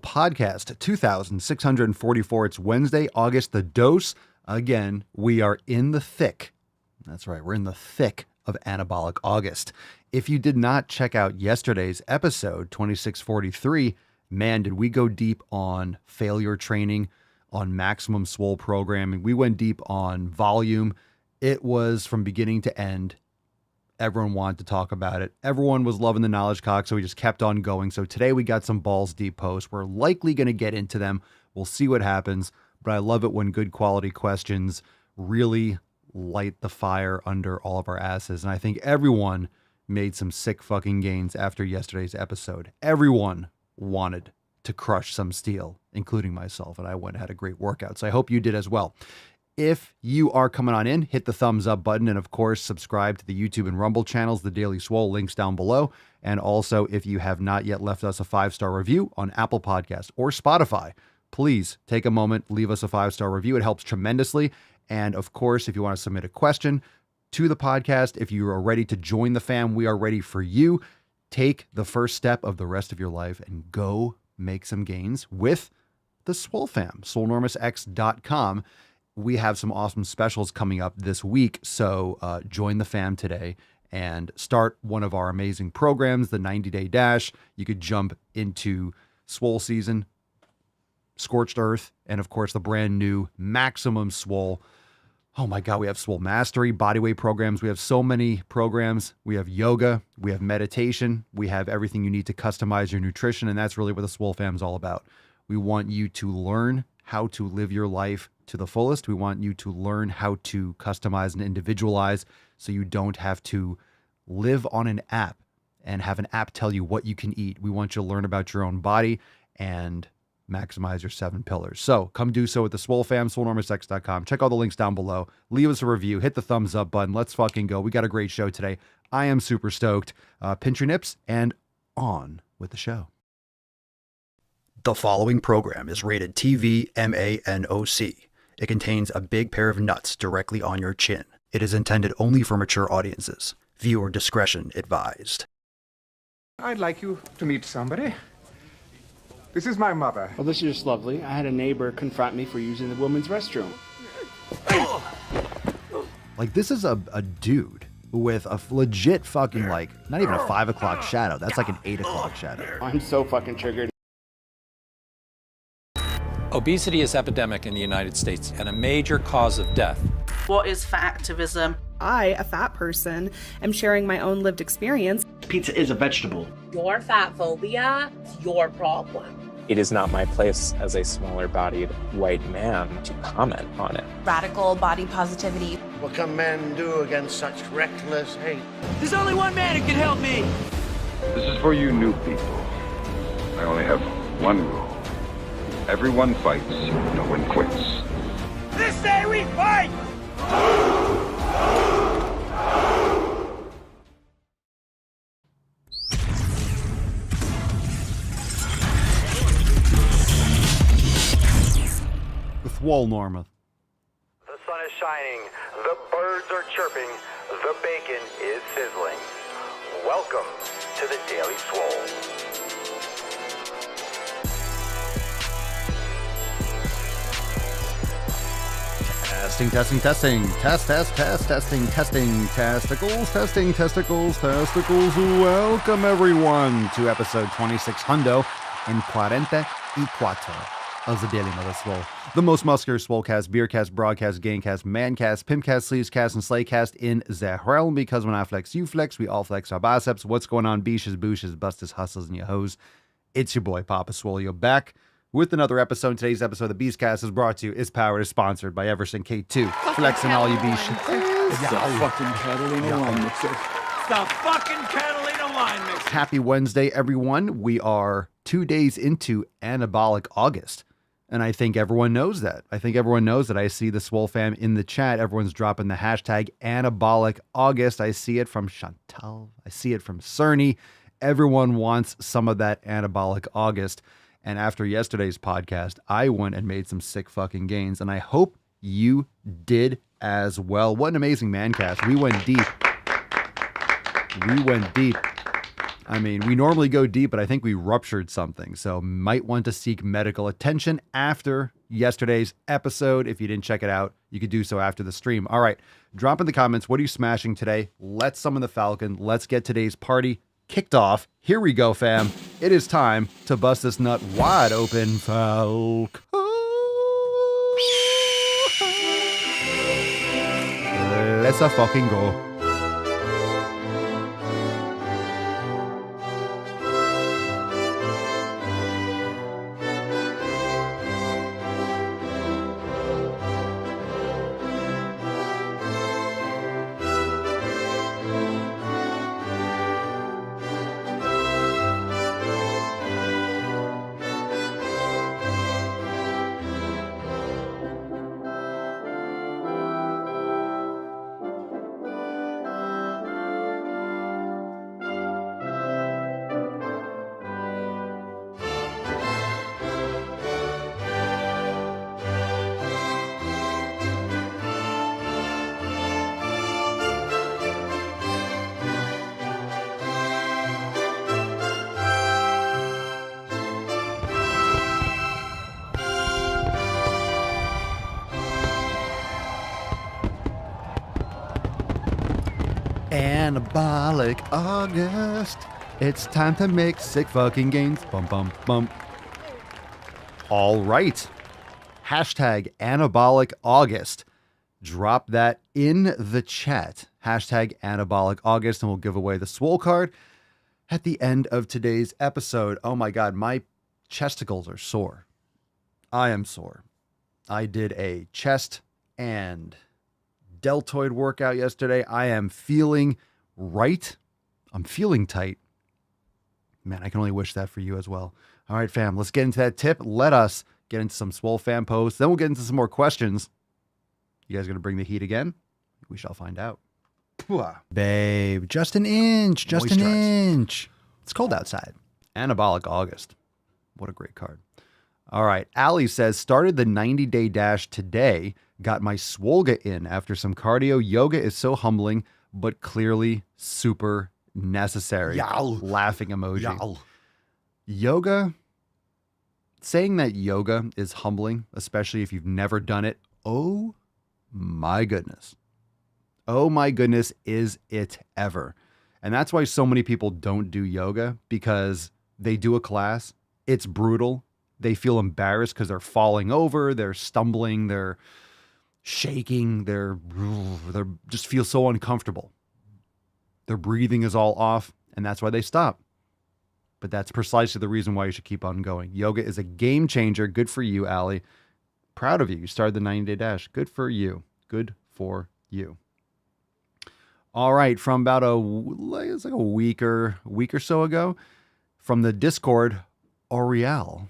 Podcast 2644. It's Wednesday, August the dose. Again, we are in the thick. That's right. We're in the thick of anabolic August. If you did not check out yesterday's episode 2643, man, did we go deep on failure training, on maximum swole programming. We went deep on volume. It was from beginning to end. Everyone wanted to talk about it. Everyone was loving the knowledge cock, so we just kept on going. So today we got some balls deep posts. We're likely going to get into them. We'll see what happens, but I love it when good quality questions really light the fire under all of our asses. And I think everyone made some sick fucking gains after yesterday's episode. Everyone wanted to crush some steel, including myself, and I went and had a great workout. So I hope you did as well. If you are coming on in, hit the thumbs up button. And of course, subscribe to the YouTube and Rumble channels, the Daily Swole, links down below. And also, if you have not yet left us a 5-star review on Apple Podcasts or Spotify, please take a moment, leave us a 5-star review. It helps tremendously. And of course, if you want to submit a question to the podcast, if you are ready to join the fam, we are ready for you. Take the first step of the rest of your life and go make some gains with the Swole fam, swolenormousx.com. We have some awesome specials coming up this week, so join the fam today and start one of our amazing programs, the 90-Day Dash. You could jump into Swole Season, Scorched Earth, and of course the brand new Maximum Swole. Oh my God, we have Swole Mastery, bodyweight programs. We have so many programs. We have yoga, we have meditation, we have everything you need to customize your nutrition, and that's really what the Swole fam is all about. We want you to learn how to live your life to the fullest. We want you to learn how to customize and individualize so you don't have to live on an app and have an app tell you what you can eat. We want you to learn about your own body and maximize your 7 pillars. So come do so with the Swole fam, swolenormousx.com. Check all the links down below. Leave us a review. Hit the thumbs up button. Let's fucking go. We got a great show today. I am super stoked. Pinch your nips and on with the show. The following program is rated TV MANOC. It contains a big pair of nuts directly on your chin. It is intended only for mature audiences. Viewer discretion advised. I'd like you to meet somebody. This is my mother. Well, this is just lovely. I had a neighbor confront me for using the women's restroom. Like, this is a dude with a legit fucking, like, not even a 5 o'clock shadow. That's like an 8 o'clock shadow. I'm so fucking triggered. Obesity is epidemic in the United States and a major cause of death. What is fat activism? I, a fat person, am sharing my own lived experience. Pizza is a vegetable. Your fat phobia is your problem. It is not my place as a smaller-bodied white man to comment on it. Radical body positivity. What can men do against such reckless hate? There's only one man who can help me. This is for you new people. I only have one rule. Everyone fights, no one quits. This day we fight! With Wall Norma. The sun is shining, the birds are chirping, the bacon is sizzling. Welcome to the Daily Swole. Testing. Testicles, testicles. Welcome, everyone, to episode 2600 and 44 of the Daily Swole. The most muscular swolecast, beercast, broadcast, gaincast, mancast, pimpcast, sleevescast, and slaycast in the realm. Because when I flex, you flex. We all flex our biceps. What's going on, beaches, booshes, bustes, hustles, and your hoes? It's your boy, Papa Swole. You're back with another episode. Today's episode of the Beastcast is brought to you, is powered, is sponsored by Everson K2. Flexing all you beast. Stop fucking Catalina wine mixer. Stop fucking Catalina wine mixer. Happy Wednesday, everyone. We are 2 days into anabolic August. And I think everyone knows that. I see the Swole fam in the chat. Everyone's dropping the hashtag anabolic August. I see it from Chantal. I see it from Cerny. Everyone wants some of that anabolic August. And after yesterday's podcast, I went and made some sick fucking gains. And I hope you did as well. What an amazing mancast. We went deep. I mean, we normally go deep, but I think we ruptured something. So might want to seek medical attention after yesterday's episode. If you didn't check it out, you could do so after the stream. All right. Drop in the comments. What are you smashing today? Let's summon the Falcon. Let's get today's party kicked off. Here we go, fam. It is time to bust this nut wide open, Falcon. Let's fucking go. Anabolic August. It's time to make sick fucking gains. Bum, bum, bum. All right. Hashtag Anabolic August. Drop that in the chat. Hashtag Anabolic August, and we'll give away the Swole card at the end of today's episode. Oh my God, my chesticles are sore. I am sore. I did a chest and deltoid workout yesterday. I am feeling right. I'm feeling tight. Man, I can only wish that for you as well. All right, fam, let's get into that tip. Let us get into some Swole fan posts. Then we'll get into some more questions. You guys going to bring the heat again? We shall find out. Babe, just an inch, just an inch. It's cold outside. Anabolic August. What a great card. All right. Allie says, started the 90-day dash today. Got my Swolga in after some cardio. Yoga is so humbling, but clearly super necessary. Yow. Laughing emoji. Yow. Yoga, saying that yoga is humbling, especially if you've never done it. Oh my goodness. Oh my goodness, is it ever. And that's why so many people don't do yoga, because they do a class. It's brutal. They feel embarrassed because they're falling over, they're stumbling, they're shaking, they're just feel so uncomfortable. Their breathing is all off, and that's why they stop. But that's precisely the reason why you should keep on going. Yoga is a game changer. Good for you, Allie. Proud of you. You started the 90-day dash. Good for you. Good for you. All right, from about a week or so ago, from the Discord, Oriel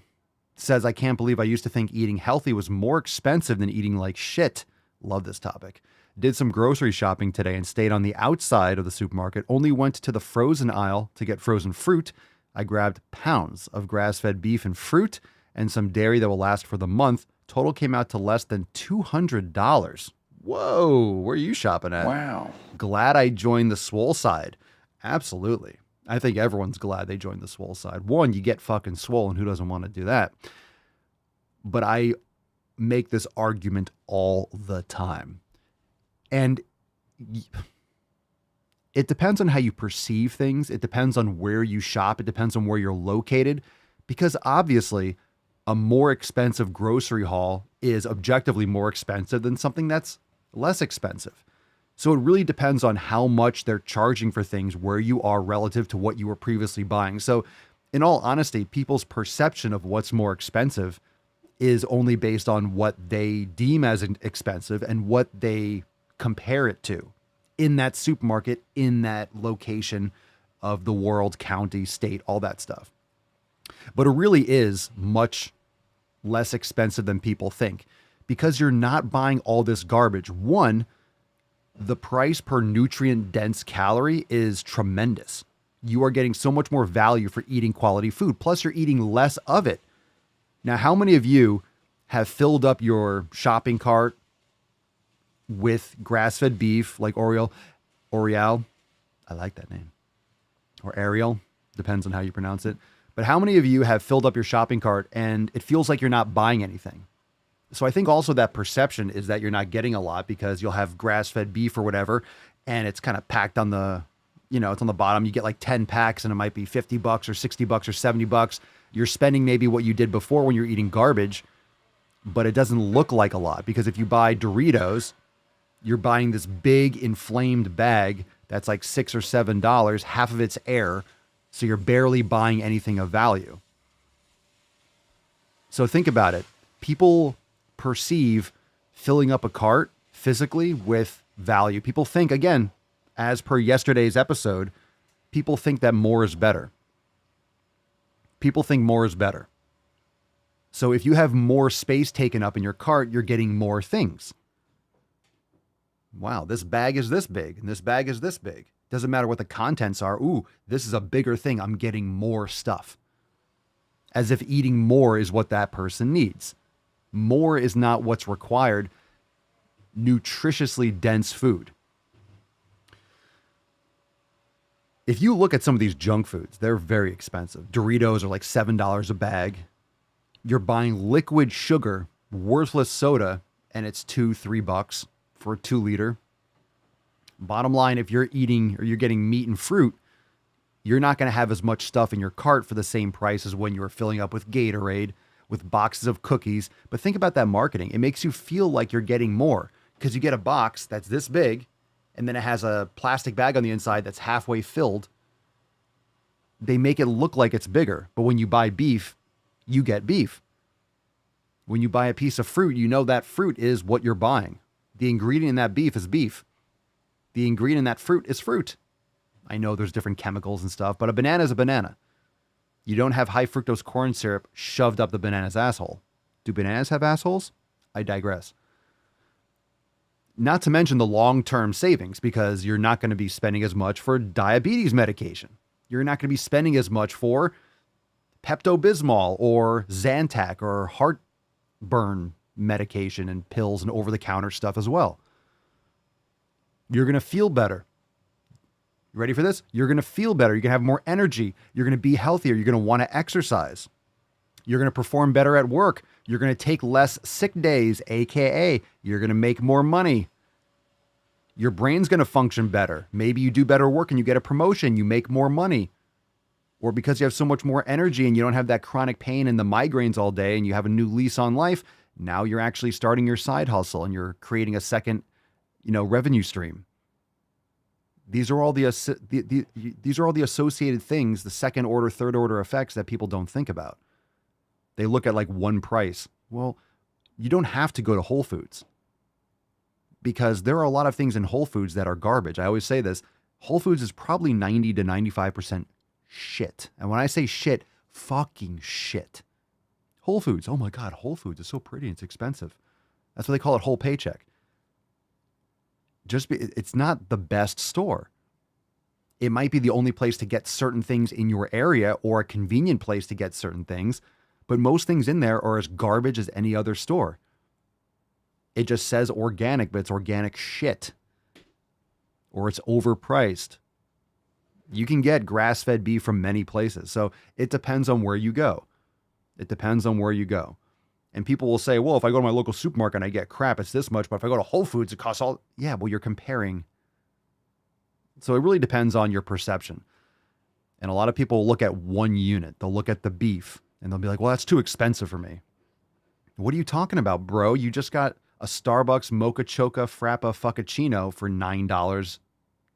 says, I can't believe I used to think eating healthy was more expensive than eating like shit. Love this topic. Did some grocery shopping today and stayed on the outside of the supermarket. Only went to the frozen aisle to get frozen fruit. I grabbed pounds of grass-fed beef and fruit and some dairy that will last for the month. Total came out to less than $200. Whoa, where are you shopping at? Wow. Glad I joined the Swole side. Absolutely. I think everyone's glad they joined the Swole side. One, you get fucking swole, and who doesn't want to do that? But I make this argument all the time. And it depends on how you perceive things. It depends on where you shop. It depends on where you're located. Because obviously, a more expensive grocery haul is objectively more expensive than something that's less expensive. So it really depends on how much they're charging for things where you are relative to what you were previously buying. So in all honesty, people's perception of what's more expensive is only based on what they deem as expensive and what they compare it to in that supermarket, in that location of the world, county, state, all that stuff. But it really is much less expensive than people think, because you're not buying all this garbage. One, the price per nutrient dense calorie is tremendous. You are getting so much more value for eating quality food. Plus you're eating less of it. Now, how many of you have filled up your shopping cart with grass-fed beef like Oriel? I like that name. Or Ariel. Depends on how you pronounce it. But how many of you have filled up your shopping cart and it feels like you're not buying anything? So I think also that perception is that you're not getting a lot because you'll have grass-fed beef or whatever, and it's kind of packed on the, it's on the bottom. You get like 10 packs and it might be $50 or $60 or $70. You're spending maybe what you did before when you're eating garbage, but it doesn't look like a lot because if you buy Doritos, you're buying this big inflamed bag that's like $6 or $7, half of it's air. So you're barely buying anything of value. So think about it. People perceive filling up a cart physically with value. People think, again, as per yesterday's episode, people think that more is better. People think more is better. So if you have more space taken up in your cart, you're getting more things. Wow, this bag is this big and this bag is this big. Doesn't matter what the contents are. Ooh, this is a bigger thing. I'm getting more stuff. As if eating more is what that person needs. More is not what's required. Nutritiously dense food. If you look at some of these junk foods, they're very expensive. Doritos are like $7 a bag. You're buying liquid sugar, worthless soda, and it's $2-3 for a 2-liter. Bottom line, if you're eating or you're getting meat and fruit, you're not going to have as much stuff in your cart for the same price as when you were filling up with Gatorade, with boxes of cookies. But think about that marketing. It makes you feel like you're getting more because you get a box that's this big and then it has a plastic bag on the inside that's halfway filled. They make it look like it's bigger. But when you buy beef, you get beef. When you buy a piece of fruit, you know that fruit is what you're buying. The ingredient in that beef is beef. The ingredient in that fruit is fruit. I know there's different chemicals and stuff, but a banana is a banana. You don't have high fructose corn syrup shoved up the banana's asshole. Do bananas have assholes? I digress. Not to mention the long-term savings, because you're not going to be spending as much for diabetes medication. You're not going to be spending as much for Pepto-Bismol or Zantac or heartburn medication and pills and over-the-counter stuff as well. You're going to feel better. You ready for this? You're going to feel better. You're going to have more energy. You're going to be healthier. You're going to want to exercise. You're going to perform better at work. You're going to take less sick days, aka you're going to make more money. Your brain's going to function better. Maybe you do better work and you get a promotion. You make more money. Or because you have so much more energy and you don't have that chronic pain and the migraines all day and you have a new lease on life, now you're actually starting your side hustle and you're creating a second revenue stream. These are all the associated things, the second order, third order effects that people don't think about. They look at like one price. Well, you don't have to go to Whole Foods because there are a lot of things in Whole Foods that are garbage. I always say this, Whole Foods is probably 90 to 95% shit. And when I say shit, fucking shit. Whole Foods, oh my God, Whole Foods is so pretty and it's expensive. That's what they call it, whole paycheck. It's not the best store. It might be the only place to get certain things in your area or a convenient place to get certain things, but most things in there are as garbage as any other store. It just says organic, but it's organic shit. Or it's overpriced. You can get grass-fed beef from many places, so it depends on where you go. It depends on where you go. And people will say, well, if I go to my local supermarket and I get crap, it's this much. But if I go to Whole Foods, it costs all. Yeah, well, you're comparing. So it really depends on your perception. And a lot of people look at one unit. They'll look at the beef and they'll be like, well, that's too expensive for me. What are you talking about, bro? You just got a Starbucks Mocha Choca Frappa Fuccuccino for $9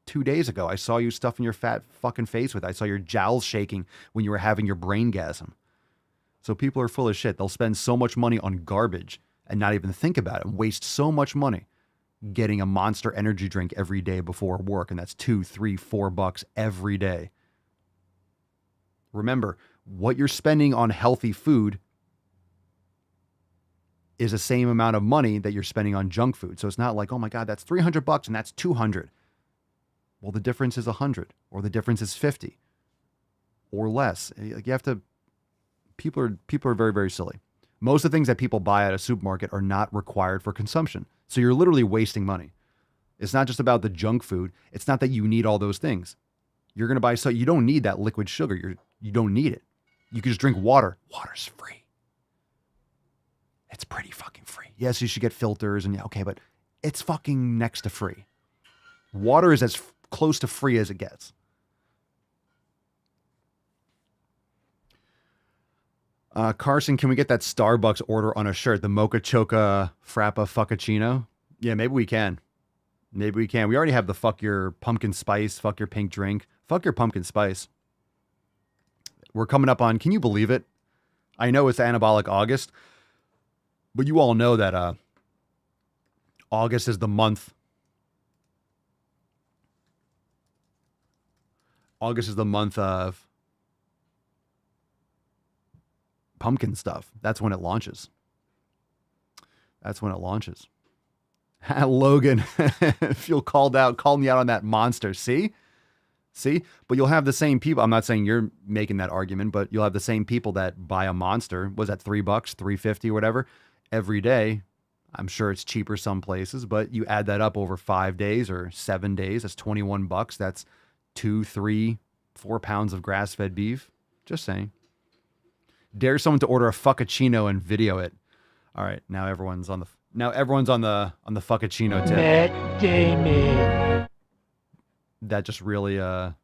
2 days ago. I saw you stuffing your fat fucking face with it. I saw your jowls shaking when you were having your braingasm. So people are full of shit. They'll spend so much money on garbage and not even think about it and waste so much money getting a Monster energy drink every day before work. And that's $2, $3, $4 every day. Remember, what you're spending on healthy food is the same amount of money that you're spending on junk food. So it's not like, oh my God, that's $300 and that's $200. Well, the difference is 100 or the difference is 50 or less. Like you have to. People are very, very silly. Most of the things that people buy at a supermarket are not required for consumption. So you're literally wasting money. It's not just about the junk food. It's not that you need all those things. You're going to buy you don't need that liquid sugar. You don't need it. You can just drink water. Water's free. It's pretty fucking free. Yes, you should get filters and okay, but it's fucking next to free. Water is as close to free as it gets. Carson, can we get that Starbucks order on a shirt? The Mocha Choca Frappa Fuccacino? Yeah, maybe we can. Maybe we can. We already have the fuck your pumpkin spice, fuck your pink drink, fuck your pumpkin spice. We're coming up on, can you believe it? I know it's Anabolic August, but you all know that August is the month. August is the month of pumpkin stuff. That's when it launches. That's when it launches. Logan, if you'll call me out on that monster. See? But you'll have the same people. I'm not saying you're making that argument, but you'll have the same people that buy a monster. Was that $3, $3.50, whatever, every day? I'm sure it's cheaper some places, but you add that up over 5 days or 7 days. That's $21. That's 2, 3, 4 pounds of grass-fed beef. Just saying. Dare someone to order a fuccacino and video it. All right, now everyone's on the fuccacino tip. Matt Damon. That just really that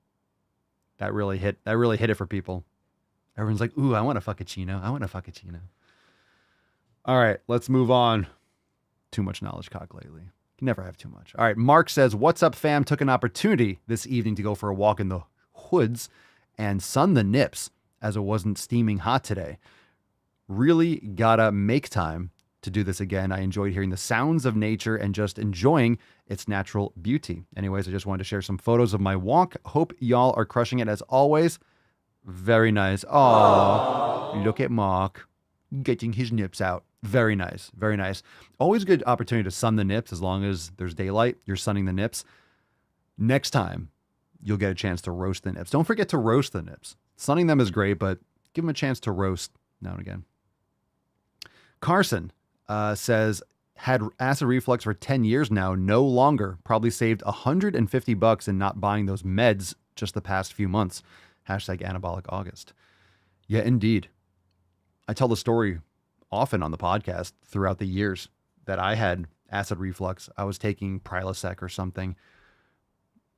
really hit it for people. Everyone's like, "Ooh, I want a fuccacino. I want a fuccacino." All right, let's move on. Too much knowledge cock lately. You can never have too much. All right, Mark says, "What's up, fam? Took an opportunity this evening to go for a walk in the woods and sun the nips as it wasn't steaming hot today. Really gotta make time to do this again. I enjoyed hearing the sounds of nature and just enjoying its natural beauty. Anyways, I just wanted to share some photos of my walk. Hope y'all are crushing it as always." Very nice. Aww. Look at Mark getting his nips out. Very nice. Very nice. Always a good opportunity to sun the nips as long as there's daylight. You're sunning the nips. Next time, you'll get a chance to roast the nips. Don't forget to roast the nips. Sunning them is great, but give them a chance to roast now and again. Carson says, had acid reflux for 10 years now, no longer. Probably saved $150 in not buying those meds just the past few months. Hashtag Anabolic August. Yeah, indeed. I tell the story often on the podcast throughout the years that I had acid reflux. I was taking Prilosec or something.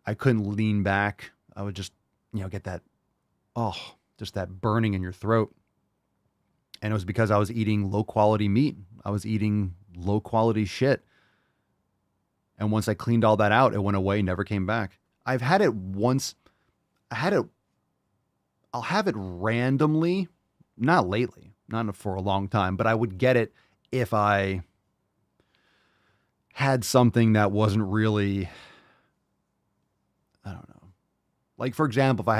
I couldn't lean back. I would just, get that, just that burning in your throat. And it was because I was eating low quality meat. I was eating low quality shit. And once I cleaned all that out, it went away, never came back. I've had it once. I'll have it randomly, not lately, not for a long time, but I would get it if I had something that wasn't really, I don't know. Like, for example, if I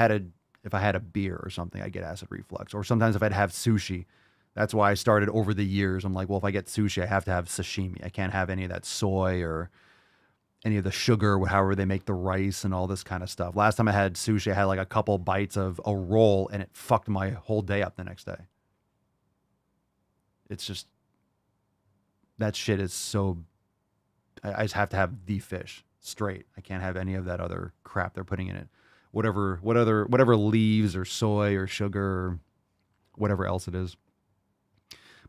had a beer or something, I'd get acid reflux. Or sometimes if I'd have sushi. That's why I started over the years. I'm like, well, if I get sushi, I have to have sashimi. I can't have any of that soy or any of the sugar, however they make the rice and all this kind of stuff. Last time I had sushi, I had like a couple bites of a roll and it fucked my whole day up the next day. It's just, that shit is so, I just have to have the fish straight. I can't have any of that other crap they're putting in it. Whatever leaves or soy or sugar or whatever else it is.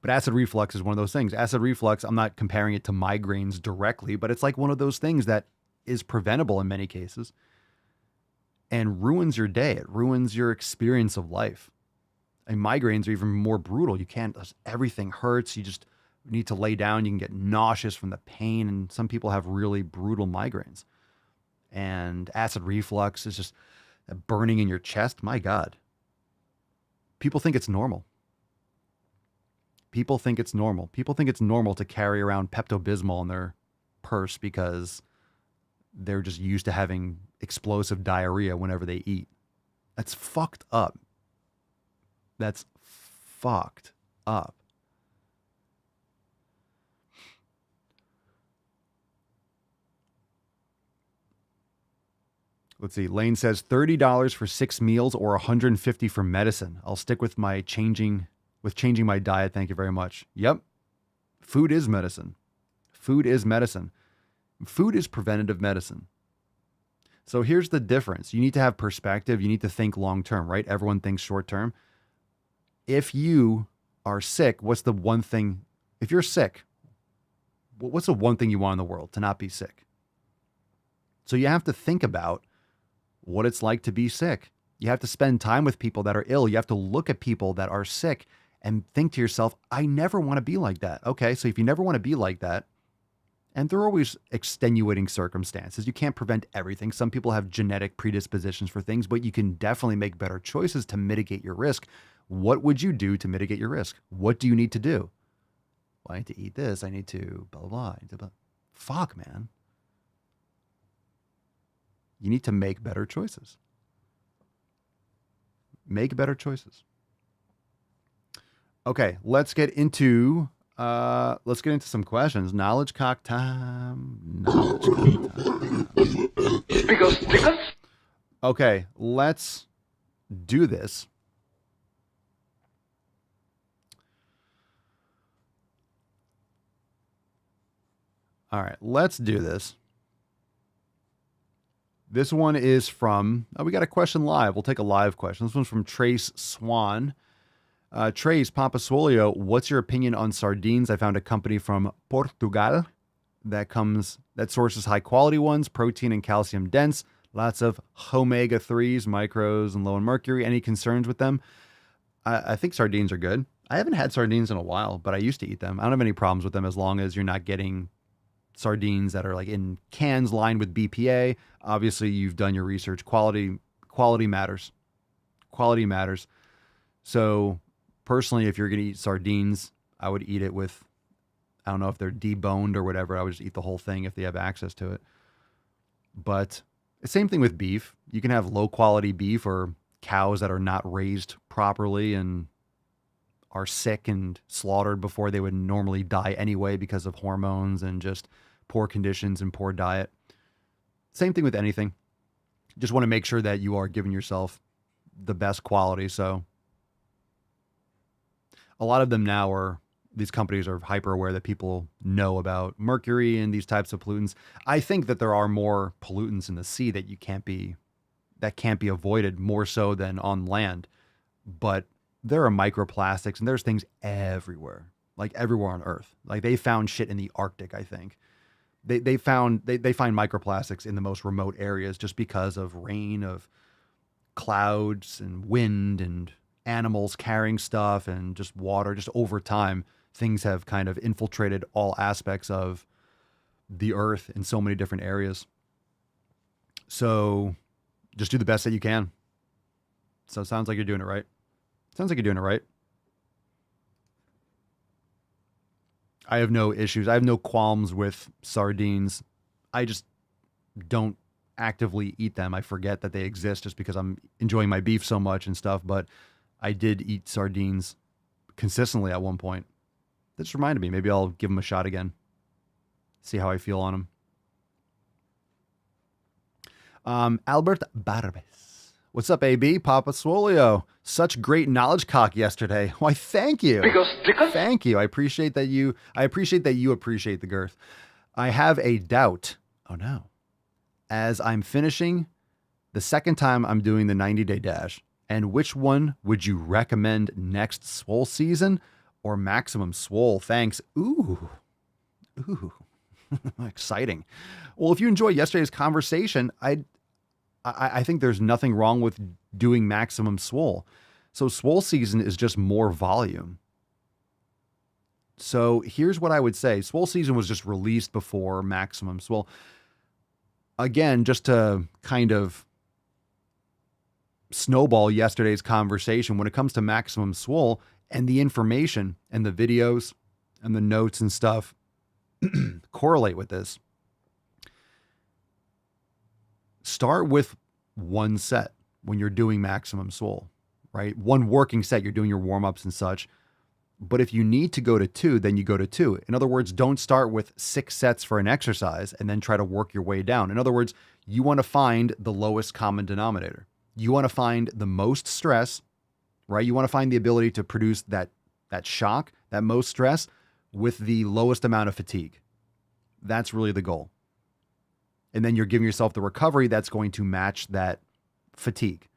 But acid reflux is one of those things. Acid reflux, I'm not comparing it to migraines directly, but it's like one of those things that is preventable in many cases and ruins your day. It ruins your experience of life. And migraines are even more brutal. You can't, everything hurts. You just need to lay down. You can get nauseous from the pain. And some people have really brutal migraines. And acid reflux is just that burning in your chest. My God. People think it's normal. People think it's normal. People think it's normal to carry around Pepto-Bismol in their purse because they're just used to having explosive diarrhea whenever they eat. That's fucked up. That's fucked up. Let's see. Lane says $30 for 6 meals or $150 for medicine. I'll stick with changing my diet. Thank you very much. Yep. Food is medicine. Food is medicine. Food is preventative medicine. So here's the difference. You need to have perspective. You need to think long term, right? Everyone thinks short term. If you are sick, what's the one thing? If you're sick, what's the one thing you want in the world? To not be sick. So you have to think about what it's like to be sick. You have to spend time with people that are ill. You have to look at people that are sick and think to yourself, I never want to be like that. Okay, so if you never want to be like that, and there are always extenuating circumstances. You can't prevent everything. Some people have genetic predispositions for things, but you can definitely make better choices to mitigate your risk. What would you do to mitigate your risk? What do you need to do? Well, I need to eat this. I need to blah, blah, blah. I need to blah. Fuck, man. You need to make better choices. Make better choices. Okay, let's get into some questions. Knowledge cock time. Knowledge cock time. Speakers. Okay, let's do this. All right, let's do this. This one is from, we got a question live. We'll take a live question. This one's from Trace Swan. Trace, Papa Swolio, what's your opinion on sardines? I found a company from Portugal that sources high quality ones, protein and calcium dense, lots of omega-3s, micros, and low in mercury. Any concerns with them? I think sardines are good. I haven't had sardines in a while, but I used to eat them. I don't have any problems with them as long as you're not getting sardines that are like in cans lined with BPA. Obviously, you've done your research. Quality matters. Quality matters. So personally, if you're going to eat sardines, I would eat it with, I don't know if they're deboned or whatever. I would just eat the whole thing if they have access to it. But the same thing with beef. You can have low quality beef or cows that are not raised properly and are sick and slaughtered before they would normally die anyway because of hormones and just poor conditions and poor diet. Same thing with anything. Just want to make sure that you are giving yourself the best quality. So a lot of them now these companies are hyper aware that people know about mercury and these types of pollutants. I think that there are more pollutants in the sea that can't be avoided more so than on land. But there are microplastics and there's things everywhere, like everywhere on Earth. Like they found shit in the Arctic, I think. They find microplastics in the most remote areas just because of rain, of clouds and wind and animals carrying stuff and just water. Just over time, things have kind of infiltrated all aspects of the Earth in so many different areas. So just do the best that you can. So it sounds like you're doing it right. Sounds like you're doing it right. I have no issues. I have no qualms with sardines. I just don't actively eat them. I forget that they exist just because I'm enjoying my beef so much and stuff. But I did eat sardines consistently at one point. That just reminded me. Maybe I'll give them a shot again. See how I feel on them. Albert Barbes. What's up, AB? Papa Swolio. Such great knowledge cock yesterday. Why, thank you. Thank you. I appreciate that you appreciate the girth. I have a doubt. Oh no. As I'm finishing the second time I'm doing the 90-day dash. And which one would you recommend next swole season or maximum swole? Thanks. Ooh. Exciting. Well, if you enjoyed yesterday's conversation, I think there's nothing wrong with doing maximum swole. So swole season is just more volume. So here's what I would say. Swole season was just released before maximum swole. Again, just to kind of snowball yesterday's conversation, when it comes to maximum swole and the information and the videos and the notes and stuff correlate with this. Start with one set when you're doing maximum swole, right? One working set, you're doing your warm-ups and such. But if you need to go to 2, then you go to 2. In other words, don't start with 6 sets for an exercise and then try to work your way down. In other words, you want to find the lowest common denominator. You want to find the most stress, right? You want to find the ability to produce that shock, that most stress with the lowest amount of fatigue. That's really the goal. And then you're giving yourself the recovery that's going to match that fatigue.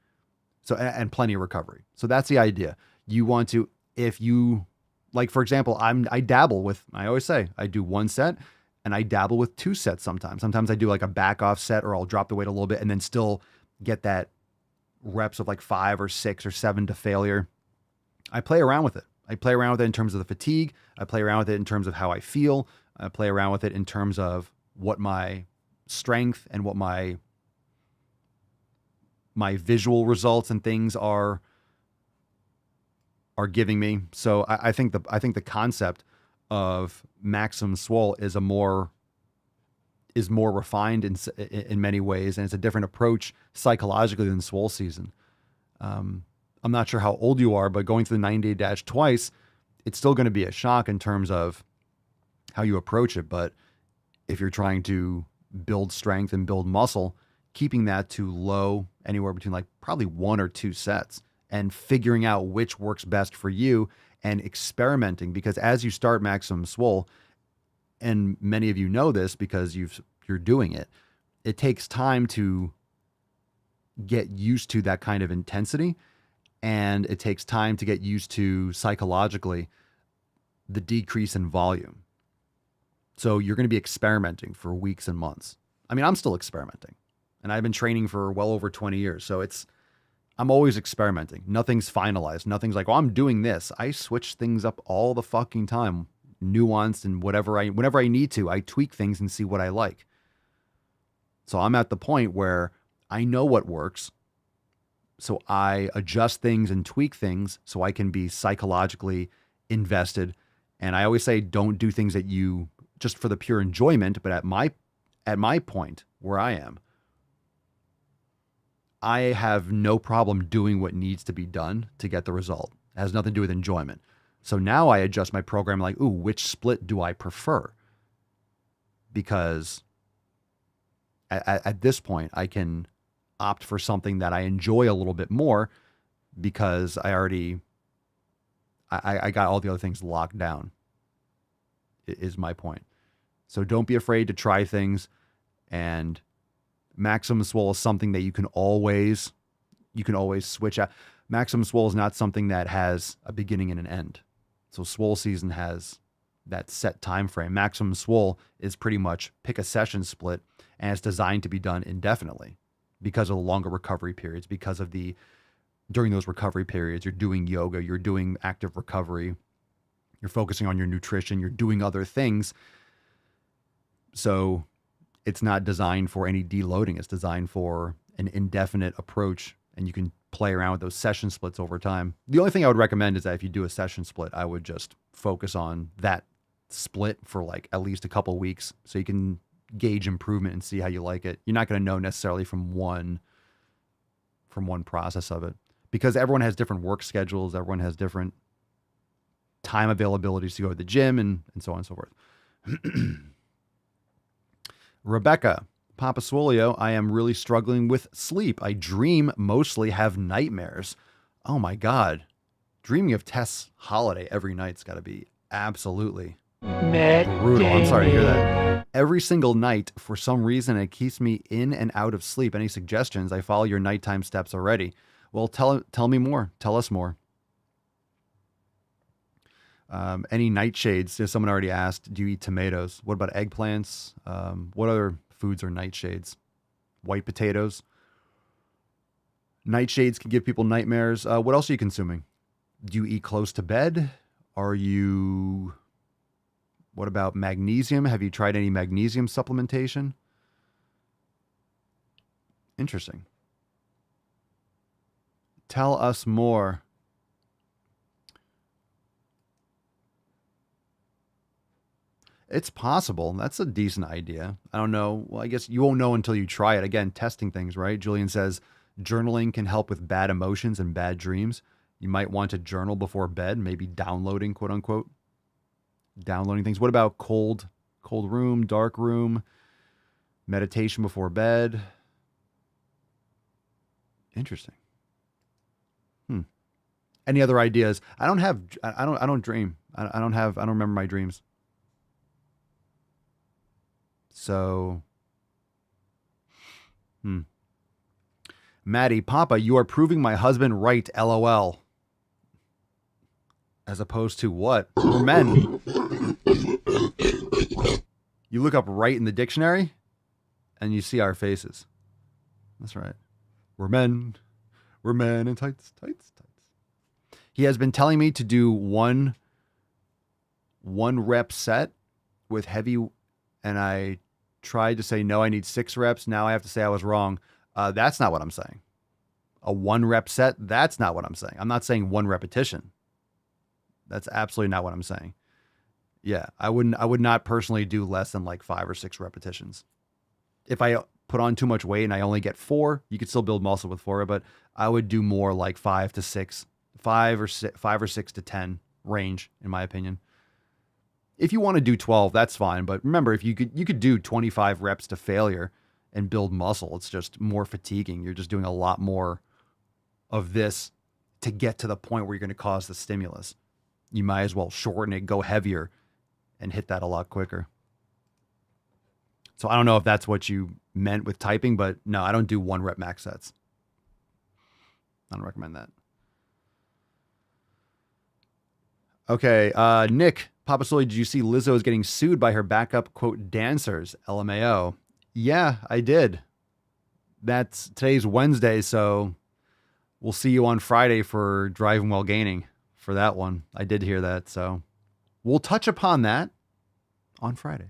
So, and plenty of recovery. So that's the idea. You want to, if you, like, for example, I dabble with, I always say, I do 1 set and I dabble with 2 sets sometimes. Sometimes I do like a back off set, or I'll drop the weight a little bit and then still get that reps of like 5 or 6 or 7 to failure. I play around with it. I play around with it in terms of the fatigue. I play around with it in terms of how I feel. I play around with it in terms of what my strength and what my visual results and things are giving me. So I think the concept of Maximum Swole is more refined in many ways, and it's a different approach psychologically than Swole Season. I'm not sure how old you are, but going through the 90-day dash twice, it's still going to be a shock in terms of how you approach it. But if you're trying to build strength and build muscle, keeping that to low, anywhere between like probably 1 or 2 sets, and figuring out which works best for you and experimenting. Because as you start Maximum Swole, and many of you know this because you're doing it, it takes time to get used to that kind of intensity. And it takes time to get used to psychologically the decrease in volume. So you're going to be experimenting for weeks and months. I mean, I'm still experimenting, and I've been training for well over 20 years. So I'm always experimenting. Nothing's finalized. Nothing's like, oh, I'm doing this. I switch things up all the fucking time, nuanced, and whenever I need to, I tweak things and see what I like. So I'm at the point where I know what works. So I adjust things and tweak things so I can be psychologically invested. And I always say, don't do things that you just for the pure enjoyment. But at my point where I am, I have no problem doing what needs to be done to get the result. It has nothing to do with enjoyment. So now I adjust my program like, ooh, which split do I prefer? Because at this point, I can opt for something that I enjoy a little bit more because I got all the other things locked down, is my point. So don't be afraid to try things. And Maximum Swole is something that you can always switch out. Maximum Swole is not something that has a beginning and an end. So Swole Season has that set time frame. Maximum Swole is pretty much pick a session split, and it's designed to be done indefinitely because of the longer recovery periods, because of during those recovery periods, you're doing yoga, you're doing active recovery, you're focusing on your nutrition, you're doing other things. So it's not designed for any deloading. It's designed for an indefinite approach, and you can play around with those session splits over time. The only thing I would recommend is that if you do a session split, I would just focus on that split for like at least a couple weeks so you can gauge improvement and see how you like it. You're not going to know necessarily from one process of it, because everyone has different work schedules. Everyone has different time availabilities to go to the gym and so on and so forth. Rebecca, Papa Swolio, I am really struggling with sleep. I dream, mostly have nightmares. Oh my God. Dreaming of Tess Holiday every night's got to be absolutely brutal. I'm sorry to hear that. Every single night, for some reason, it keeps me in and out of sleep. Any suggestions? I follow your nighttime steps already. Well, tell me more. Tell us more. Any nightshades? Someone already asked, do you eat tomatoes? What about eggplants? What other foods are nightshades? White potatoes. Nightshades can give people nightmares. What else are you consuming? Do you eat close to bed? What about magnesium? Have you tried any magnesium supplementation? Interesting. Tell us more. It's possible. That's a decent idea. I don't know. Well, I guess you won't know until you try it. Again, testing things, right? Julian says journaling can help with bad emotions and bad dreams. You might want to journal before bed, maybe downloading, quote unquote, downloading things. What about cold room, dark room, meditation before bed? Interesting. Any other ideas? I don't dream. I don't remember my dreams. So Maddie, Papa, you are proving my husband right, LOL. As opposed to what? We're men. You look up right in the dictionary and you see our faces. That's right. We're men. We're men in tights, tights, tights. He has been telling me to do one rep set with heavy, and I tried to say, no, I need 6 reps. Now I have to say I was wrong. That's not what I'm saying. A 1 rep set, that's not what I'm saying. I'm not saying 1 repetition. That's absolutely not what I'm saying. Yeah, I would not personally do less than like 5 or 6 repetitions. If I put on too much weight and I only get 4, you could still build muscle with 4, but I would do more like 5 to 6, 5 or 6 to 10 range, in my opinion. If you want to do 12, that's fine. But remember, if you could do 25 reps to failure and build muscle, it's just more fatiguing. You're just doing a lot more of this to get to the point where you're going to cause the stimulus. You might as well shorten it, go heavier, and hit that a lot quicker. So I don't know if that's what you meant with typing, but no, I don't do 1 rep max sets. I don't recommend that. Okay, Nick, Papa Sully, did you see Lizzo is getting sued by her backup, quote, dancers, LMAO? Yeah, I did. Today's Wednesday, so we'll see you on Friday for Driving While Gaining for that one. I did hear that, so we'll touch upon that on Friday.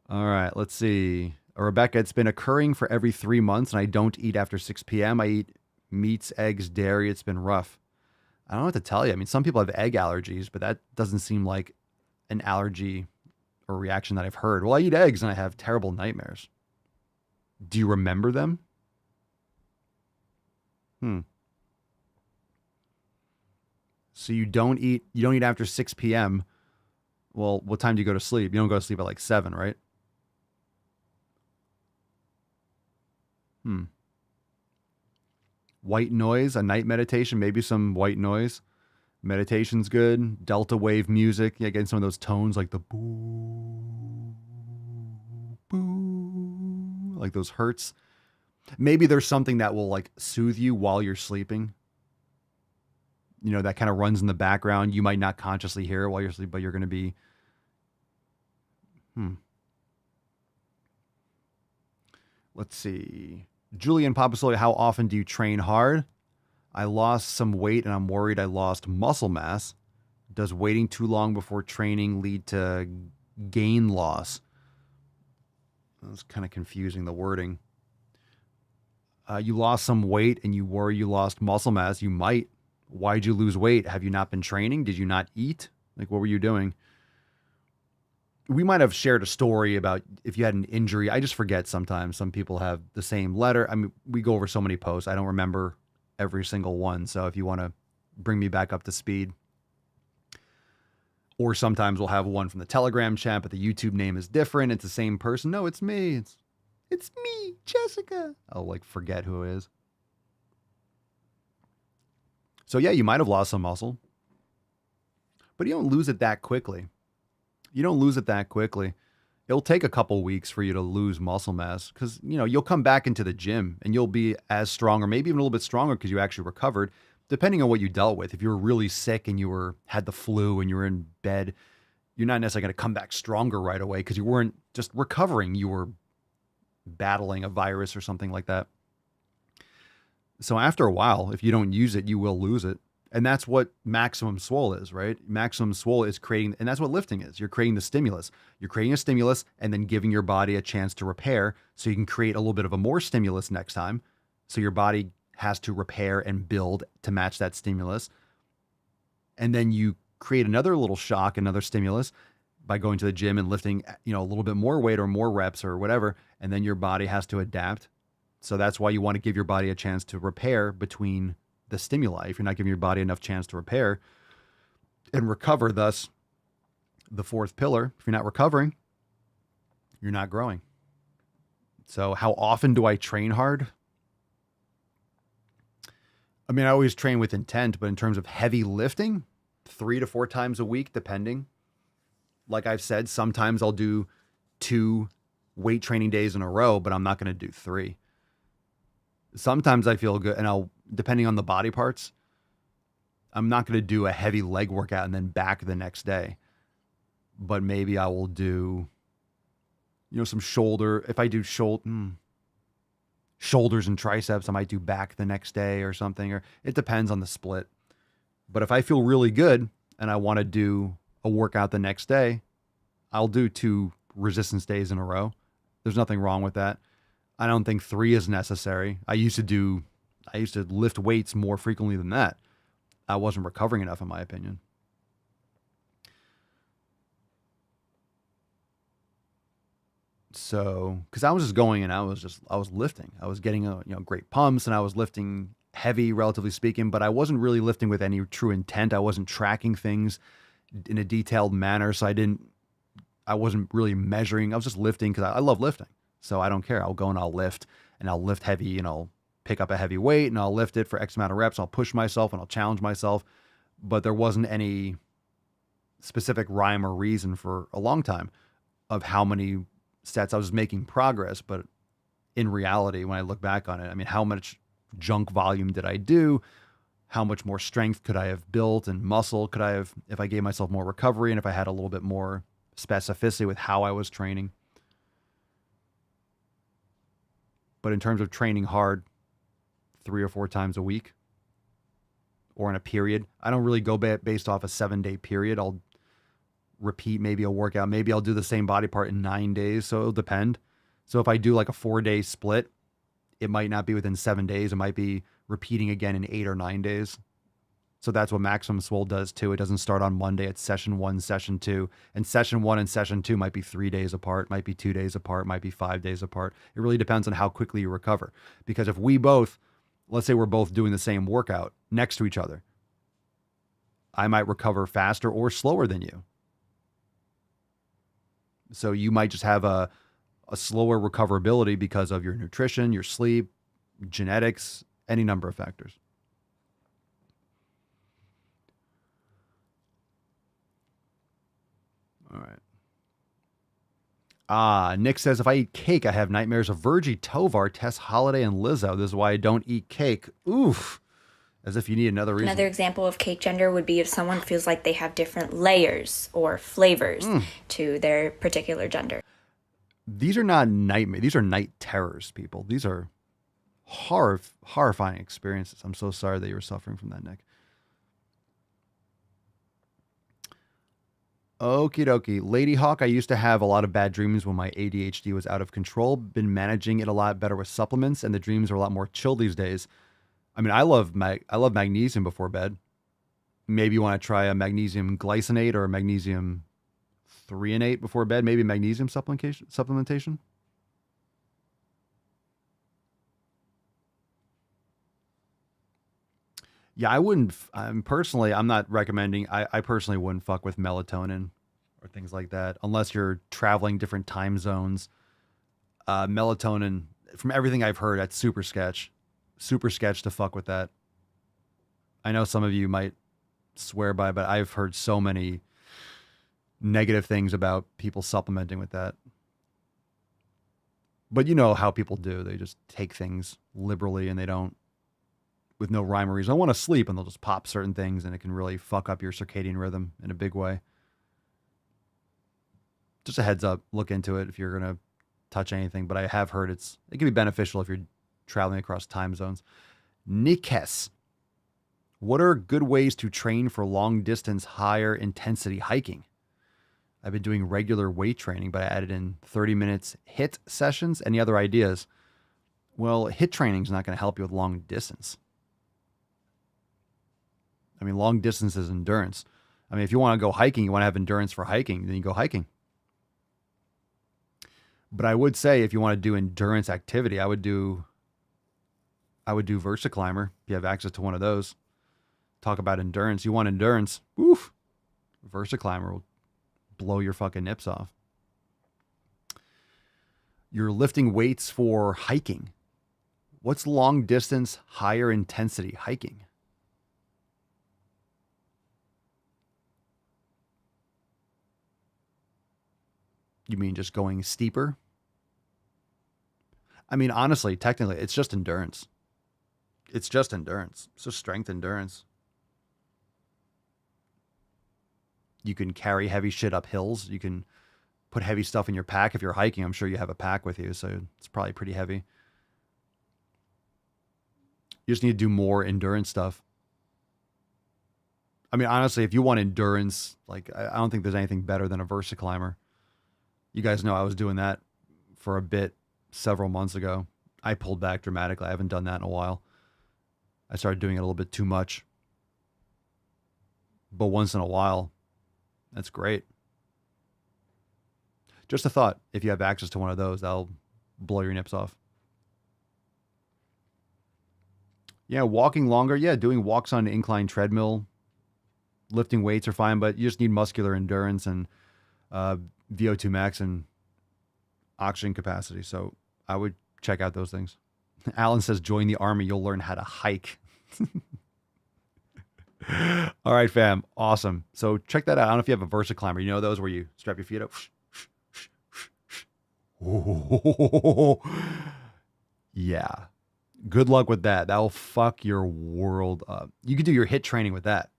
All right, let's see. Rebecca, it's been occurring for every 3 months, and I don't eat after 6 p.m. I eat meats, eggs, dairy. It's been rough. I don't know what to tell you. I mean, some people have egg allergies, but that doesn't seem like an allergy or reaction that I've heard. Well, I eat eggs and I have terrible nightmares. Do you remember them? So you don't eat after 6 p.m. Well, what time do you go to sleep? You don't go to sleep at like 7, right? White noise, a night meditation, maybe some white noise. Meditation's good. Delta wave music. Yeah, getting some of those tones like the boo, boo, like those hertz. Maybe there's something that will like soothe you while you're sleeping. You know, that kind of runs in the background. You might not consciously hear it while you're asleep, but you're going to be, Let's see. Julian Papasoli, how often do you train hard? I lost some weight and I'm worried I lost muscle mass. Does waiting too long before training lead to gain loss? That's kind of confusing, the wording. You lost some weight and you worry you lost muscle mass. You might. Why'd you lose weight? Have you not been training? Did you not eat? Like, what were you doing? We might have shared a story about if you had an injury. I just forget sometimes. Some people have the same letter. I mean, we go over so many posts. I don't remember every single one. So if you want to bring me back up to speed. Or sometimes we'll have one from the Telegram chat, but the YouTube name is different. It's the same person. No, it's me. It's me, Jessica. I'll like forget who it is. So yeah, you might have lost some muscle, but you don't lose it that quickly. It'll take a couple weeks for you to lose muscle mass because, you know, you'll come back into the gym and you'll be as strong or maybe even a little bit stronger because you actually recovered, depending on what you dealt with. If you were really sick and had the flu and you were in bed, you're not necessarily going to come back stronger right away because you weren't just recovering. You were battling a virus or something like that. So after a while, if you don't use it, you will lose it. And that's what maximum swole is, right? Maximum swole is creating, and that's what lifting is. You're creating the stimulus. You're creating a stimulus and then giving your body a chance to repair so you can create a little bit of a more stimulus next time. So your body has to repair and build to match that stimulus. And then you create another little shock, another stimulus by going to the gym and lifting, you know, a little bit more weight or more reps or whatever. And then your body has to adapt. So that's why you want to give your body a chance to repair between the stimuli. If you're not giving your body enough chance to repair and recover, thus the fourth pillar, if you're not recovering, you're not growing. So how often do I train hard? I mean, I always train with intent, but in terms of heavy lifting, 3 to 4 times a week, depending. Like I've said, sometimes I'll do 2 weight training days in a row, but I'm not going to do 3. Sometimes I feel good, and I'll, depending on the body parts, I'm not going to do a heavy leg workout and then back the next day. But maybe I will do, some shoulder. If I do shoulders and triceps, I might do back the next day or something, or it depends on the split. But if I feel really good and I want to do a workout the next day, I'll do 2 resistance days in a row. There's nothing wrong with that. I don't think 3 is necessary. I used to lift weights more frequently than that. I wasn't recovering enough, in my opinion. So, because I was just going and I was lifting. I was getting great pumps and I was lifting heavy, relatively speaking, but I wasn't really lifting with any true intent. I wasn't tracking things in a detailed manner, so I wasn't really measuring. I was just lifting because I love lifting. So I don't care. I'll go and I'll lift heavy, pick up a heavy weight and I'll lift it for X amount of reps. I'll push myself and I'll challenge myself. But there wasn't any specific rhyme or reason for a long time of how many sets. I was making progress, but in reality, when I look back on it, I mean, how much junk volume did I do? How much more strength could I have built and muscle could I have if I gave myself more recovery and if I had a little bit more specificity with how I was training? But in terms of training hard 3 or 4 times a week or in a period, I don't really go based off a 7-day period. I'll repeat maybe a workout. Maybe I'll do the same body part in 9 days. So it'll depend. So if I do like a 4-day split, it might not be within 7 days. It might be repeating again in 8 or 9 days. So that's what Maximum Swole does too. It doesn't start on Monday. It's session 1, session 2. And session 1 and session 2 might be 3 days apart, might be 2 days apart, might be 5 days apart. It really depends on how quickly you recover. Because if we both, let's say we're both doing the same workout next to each other, I might recover faster or slower than you. So you might just have a slower recoverability because of your nutrition, your sleep, genetics, any number of factors. All right. Nick says, if I eat cake, I have nightmares of Virgie, Tovar, Tess Holiday, and Lizzo. This is why I don't eat cake. Oof. As if you need another reason. Another example of cake gender would be if someone feels like they have different layers or flavors to their particular gender. These are not nightmares. These are night terrors, people. These are horrifying experiences. I'm so sorry that you were suffering from that, Nick. Okie dokie. Lady Hawk, I used to have a lot of bad dreams when my ADHD was out of control. Been managing it a lot better with supplements, and the dreams are a lot more chill these days. I mean, I love magnesium before bed. Maybe you want to try a magnesium glycinate or a magnesium threonate before bed. Maybe magnesium supplementation. Yeah, I wouldn't. I'm not recommending. I personally wouldn't fuck with melatonin or things like that unless you're traveling different time zones. Melatonin, from everything I've heard, that's super sketch to fuck with that. I know some of you might swear by, but I've heard so many negative things about people supplementing with that. But you know how people do. They just take things liberally and they don't, with no rhyme or reason. I want to sleep, and they'll just pop certain things, and it can really fuck up your circadian rhythm in a big way. Just a heads up, look into it if you're going to touch anything, but I have heard it can be beneficial if you're traveling across time zones. Nikes, what are good ways to train for long distance, higher intensity hiking? I've been doing regular weight training, but I added in 30 minutes HIIT sessions. Any other ideas? Well, HIIT training is not going to help you with long distance. I mean, long distance is endurance. I mean, if you want to go hiking, you want to have endurance for hiking, then you go hiking. But I would say if you want to do endurance activity, I would do VersaClimber if you have access to one of those. Talk about endurance. You want endurance? Oof. VersaClimber will blow your fucking nips off. You're lifting weights for hiking. What's long distance, higher intensity hiking? You mean just going steeper? I mean, honestly, technically, it's just endurance. It's just endurance. It's just strength endurance. You can carry heavy shit up hills. You can put heavy stuff in your pack. If you're hiking, I'm sure you have a pack with you, so it's probably pretty heavy. You just need to do more endurance stuff. I mean, honestly, if you want endurance, like, I don't think there's anything better than a Versa climber. You guys know I was doing that for a bit several months ago. I pulled back dramatically. I haven't done that in a while. I started doing it a little bit too much. But once in a while, that's great. Just a thought. If you have access to one of those, that'll blow your nips off. Yeah, walking longer. Yeah, doing walks on an incline treadmill. Lifting weights are fine, but you just need muscular endurance and VO2 max and oxygen capacity. So I would check out those things. Alan says, join the army. You'll learn how to hike. All right, fam. Awesome. So check that out. I don't know if you have a Versa climber. You know those where you strap your feet up? Yeah. Good luck with that. That'll fuck your world up. You could do your HIIT training with that.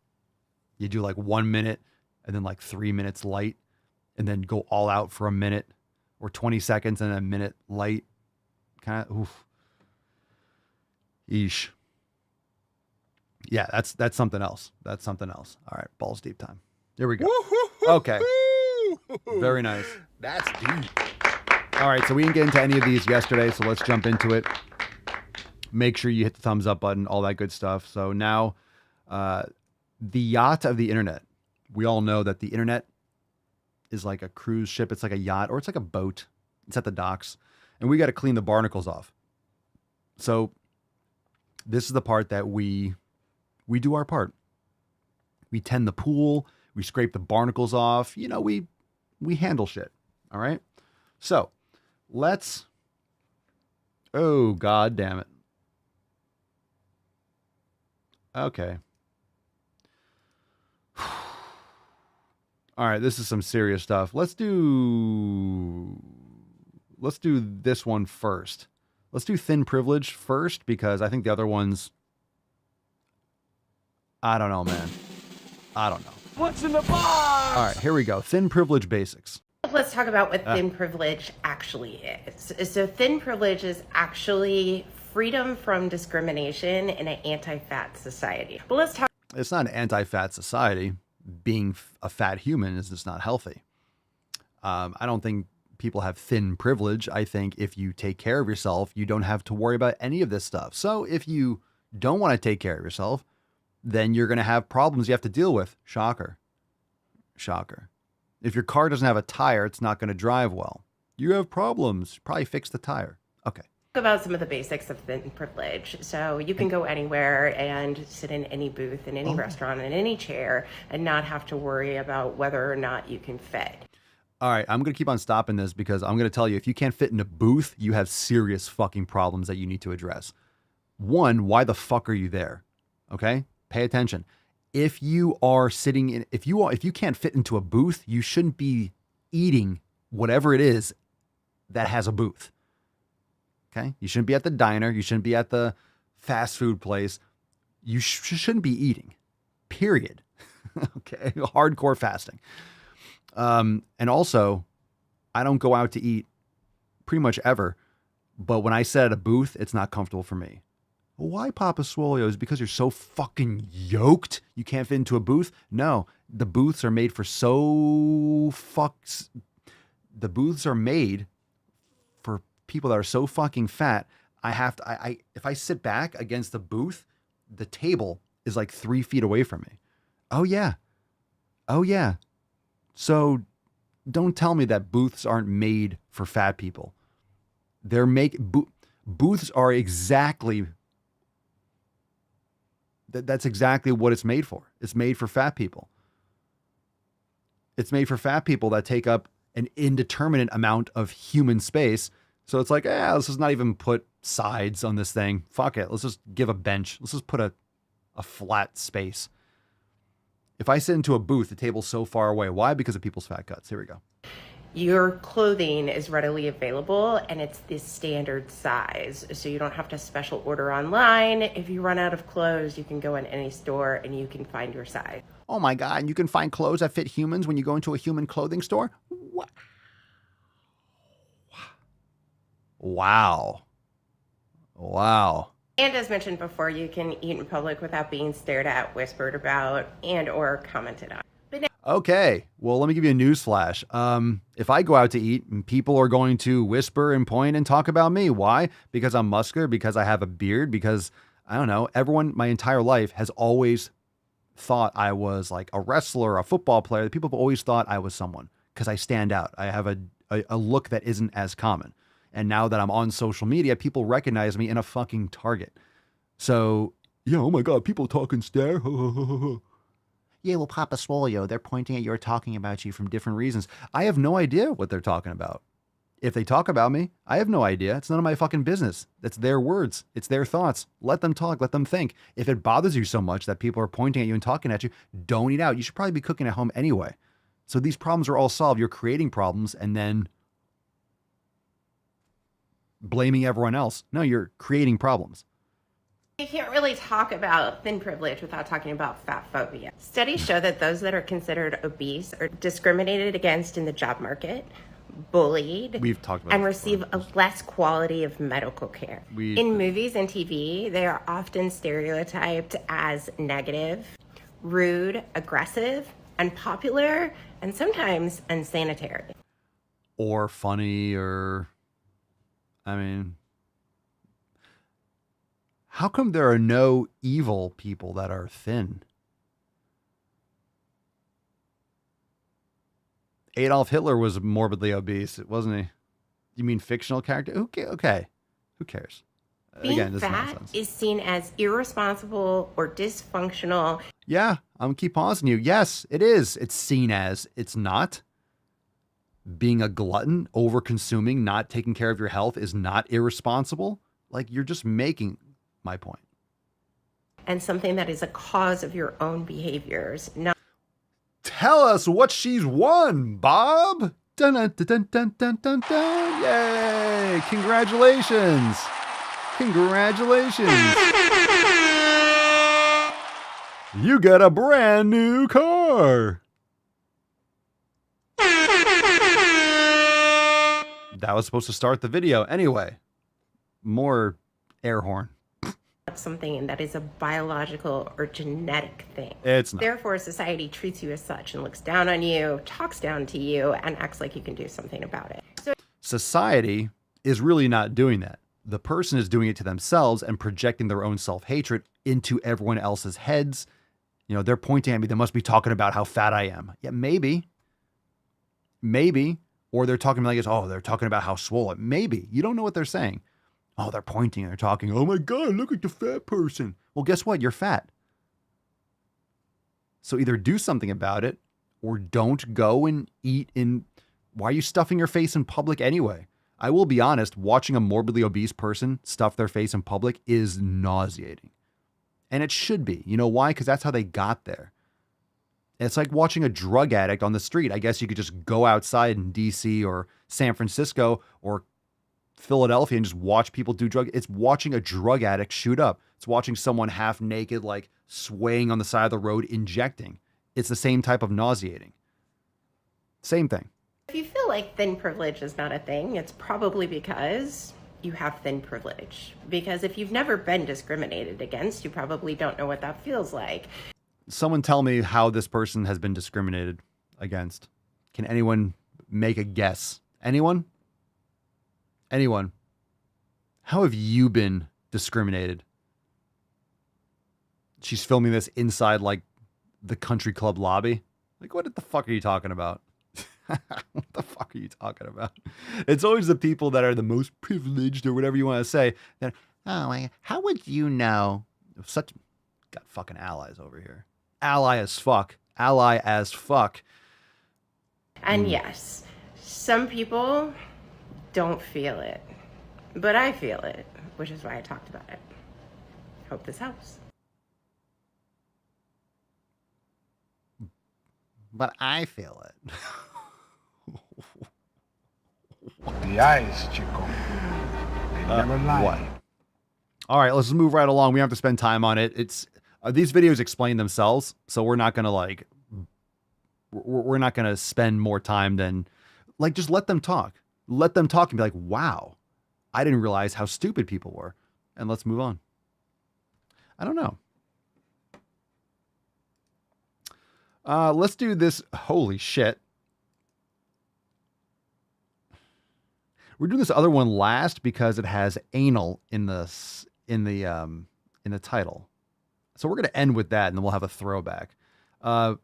You do like 1 minute and then like 3 minutes light and then go all out for a minute or 20 seconds and a minute light. Kind of, oof. Eesh. Yeah, that's something else. That's something else. All right, balls deep time. Here we go. Okay. Very nice. That's deep. All right, so we didn't get into any of these yesterday, so let's jump into it. Make sure you hit the thumbs up button, all that good stuff. So now, the yacht of the internet. We all know that the internet is like a cruise ship. It's like a yacht, or it's like a boat. It's at the docks, and we got to clean the barnacles off. So this is the part that we do our part. We tend the pool. We scrape the barnacles off. You know, we handle shit. All right. So let's. Oh, God damn it. Okay. All right, this is some serious stuff. Let's do this one first. Let's do thin privilege first, because I think the other ones, I don't know, man. I don't know. What's in the box? All right, here we go. Thin privilege basics. Let's talk about what thin privilege actually is. So thin privilege is actually freedom from discrimination in an anti-fat society. But let's talk. It's not an anti-fat society. Being a fat human is just not healthy. I don't think people have thin privilege. I think if you take care of yourself, you don't have to worry about any of this stuff. So if you don't want to take care of yourself, then you're going to have problems you have to deal with. Shocker. Shocker. If your car doesn't have a tire, it's not going to drive well. You have problems. Probably fix the tire. Okay. About some of the basics of thin privilege. So you can go anywhere and sit in any booth, in any restaurant, in any chair, and not have to worry about whether or not you can fit. All right, I'm going to keep on stopping this because I'm going to tell you, if you can't fit in a booth, you have serious fucking problems that you need to address. One, why the fuck are you there? Okay? Pay attention. If you are sitting in, if you can't fit into a booth, you shouldn't be eating whatever it is that has a booth. Okay? You shouldn't be at the diner. You shouldn't be at the fast food place. You shouldn't be eating, period. Okay? Hardcore fasting. And also, I don't go out to eat pretty much ever. But when I sit at a booth, it's not comfortable for me. Why, Papa Swolio? Is it because you're so fucking yoked you can't fit into a booth? No. The booths are made for The booths are made for people that are so fucking fat. If I sit back against the booth, the table is like 3 feet away from me. Oh yeah. So don't tell me that booths aren't made for fat people. Booths are exactly, that's exactly what it's made for. It's made for fat people. It's made for fat people that take up an indeterminate amount of human space. So it's like, let's just not even put sides on this thing. Fuck it. Let's just give a bench. Let's just put a flat space. If I sit into a booth, the table's so far away. Why? Because of people's fat guts. Here we go. Your clothing is readily available and it's the standard size. So you don't have to special order online. If you run out of clothes, you can go in any store and you can find your size. Oh my God. And you can find clothes that fit humans when you go into a human clothing store? What? Wow. Wow. And as mentioned before, you can eat in public without being stared at, whispered about, and or commented on. Okay, well, let me give you a news flash. If I go out to eat, people are going to whisper and point and talk about me. Why? Because I'm muscular, because I have a beard, because, I don't know, everyone my entire life has always thought I was like a wrestler, a football player. People have always thought I was someone because I stand out. I have a look that isn't as common. And now that I'm on social media, people recognize me in a fucking Target. So, yeah, oh my God, people talk and stare. Yeah, well, Papa Swole, they're pointing at you or talking about you from different reasons. I have no idea what they're talking about. If they talk about me, I have no idea. It's none of my fucking business. That's their words. It's their thoughts. Let them talk. Let them think. If it bothers you so much that people are pointing at you and talking at you, don't eat out. You should probably be cooking at home anyway. So these problems are all solved. You're creating problems and then blaming everyone else. No, you're creating problems. You can't really talk about thin privilege without talking about fat phobia. Studies show that those that are considered obese are discriminated against in the job market, bullied, We've talked about and receive a less quality of medical care. In movies and TV, they are often stereotyped as negative, rude, aggressive, unpopular, and sometimes unsanitary. Or funny, or, I mean, how come there are no evil people that are thin? Adolf Hitler was morbidly obese, wasn't he? You mean fictional character? Okay. Who cares? Being fat is seen as irresponsible or dysfunctional. Yeah, I'm gonna keep pausing you. Yes, it is. It's seen as. It's not. Being a glutton, over consuming, not taking care of your health is not irresponsible. Like, you're just making my point. And something that is a cause of your own behaviors. Not Tell us what she's won, Bob. Dun, dun, dun, dun, dun, dun, dun. Yay! Congratulations. Congratulations. You got a brand new car. That was supposed to start the video. Anyway, more air horn. something that is a biological or genetic thing. It's not. Therefore, society treats you as such and looks down on you, talks down to you, and acts like you can do something about it. So society is really not doing that. The person is doing it to themselves and projecting their own self-hatred into everyone else's heads. You know, they're pointing at me. They must be talking about how fat I am. Yeah, maybe. Maybe. Or they're talking like this. Oh, they're talking about how swollen. Maybe. You don't know what they're saying. Oh, they're pointing. They're talking. Oh my God, look at the fat person. Well, guess what? You're fat. So either do something about it or don't go and eat in. Why are you stuffing your face in public anyway? I will be honest, watching a morbidly obese person stuff their face in public is nauseating. And it should be. You know why? Because that's how they got there. It's like watching a drug addict on the street. I guess you could just go outside in DC or San Francisco or Philadelphia and just watch people do drugs. It's watching a drug addict shoot up. It's watching someone half naked, like swaying on the side of the road, injecting. It's the same type of nauseating. Same thing. if you feel like thin privilege is not a thing, it's probably because you have thin privilege. Because if you've never been discriminated against, you probably don't know what that feels like. Someone tell me how this person has been discriminated against. Can anyone make a guess? Anyone? Anyone? How have you been discriminated? She's filming this inside like the country club lobby. Like, what the fuck are you talking about? What the fuck are you talking about? It's always the people that are the most privileged or whatever you want to say. That, oh, how would you know? Such got fucking allies over here. Ally as fuck. Ally as fuck. And yes, some people don't feel it, but I feel it, which is why I talked about it. Hope this helps. But I feel it. the eyes, Chico. They never lie. What? All right, let's move right along. We don't have to spend time on it. It's these videos explain themselves, so we're not gonna we're not gonna spend more time than just let them talk. Let them talk and be like, wow, I didn't realize how stupid people were. And let's move on. I don't know. Let's do this. Holy shit. We're doing this other one last because it has anal in the title. So we're going to end with that and then we'll have a throwback. But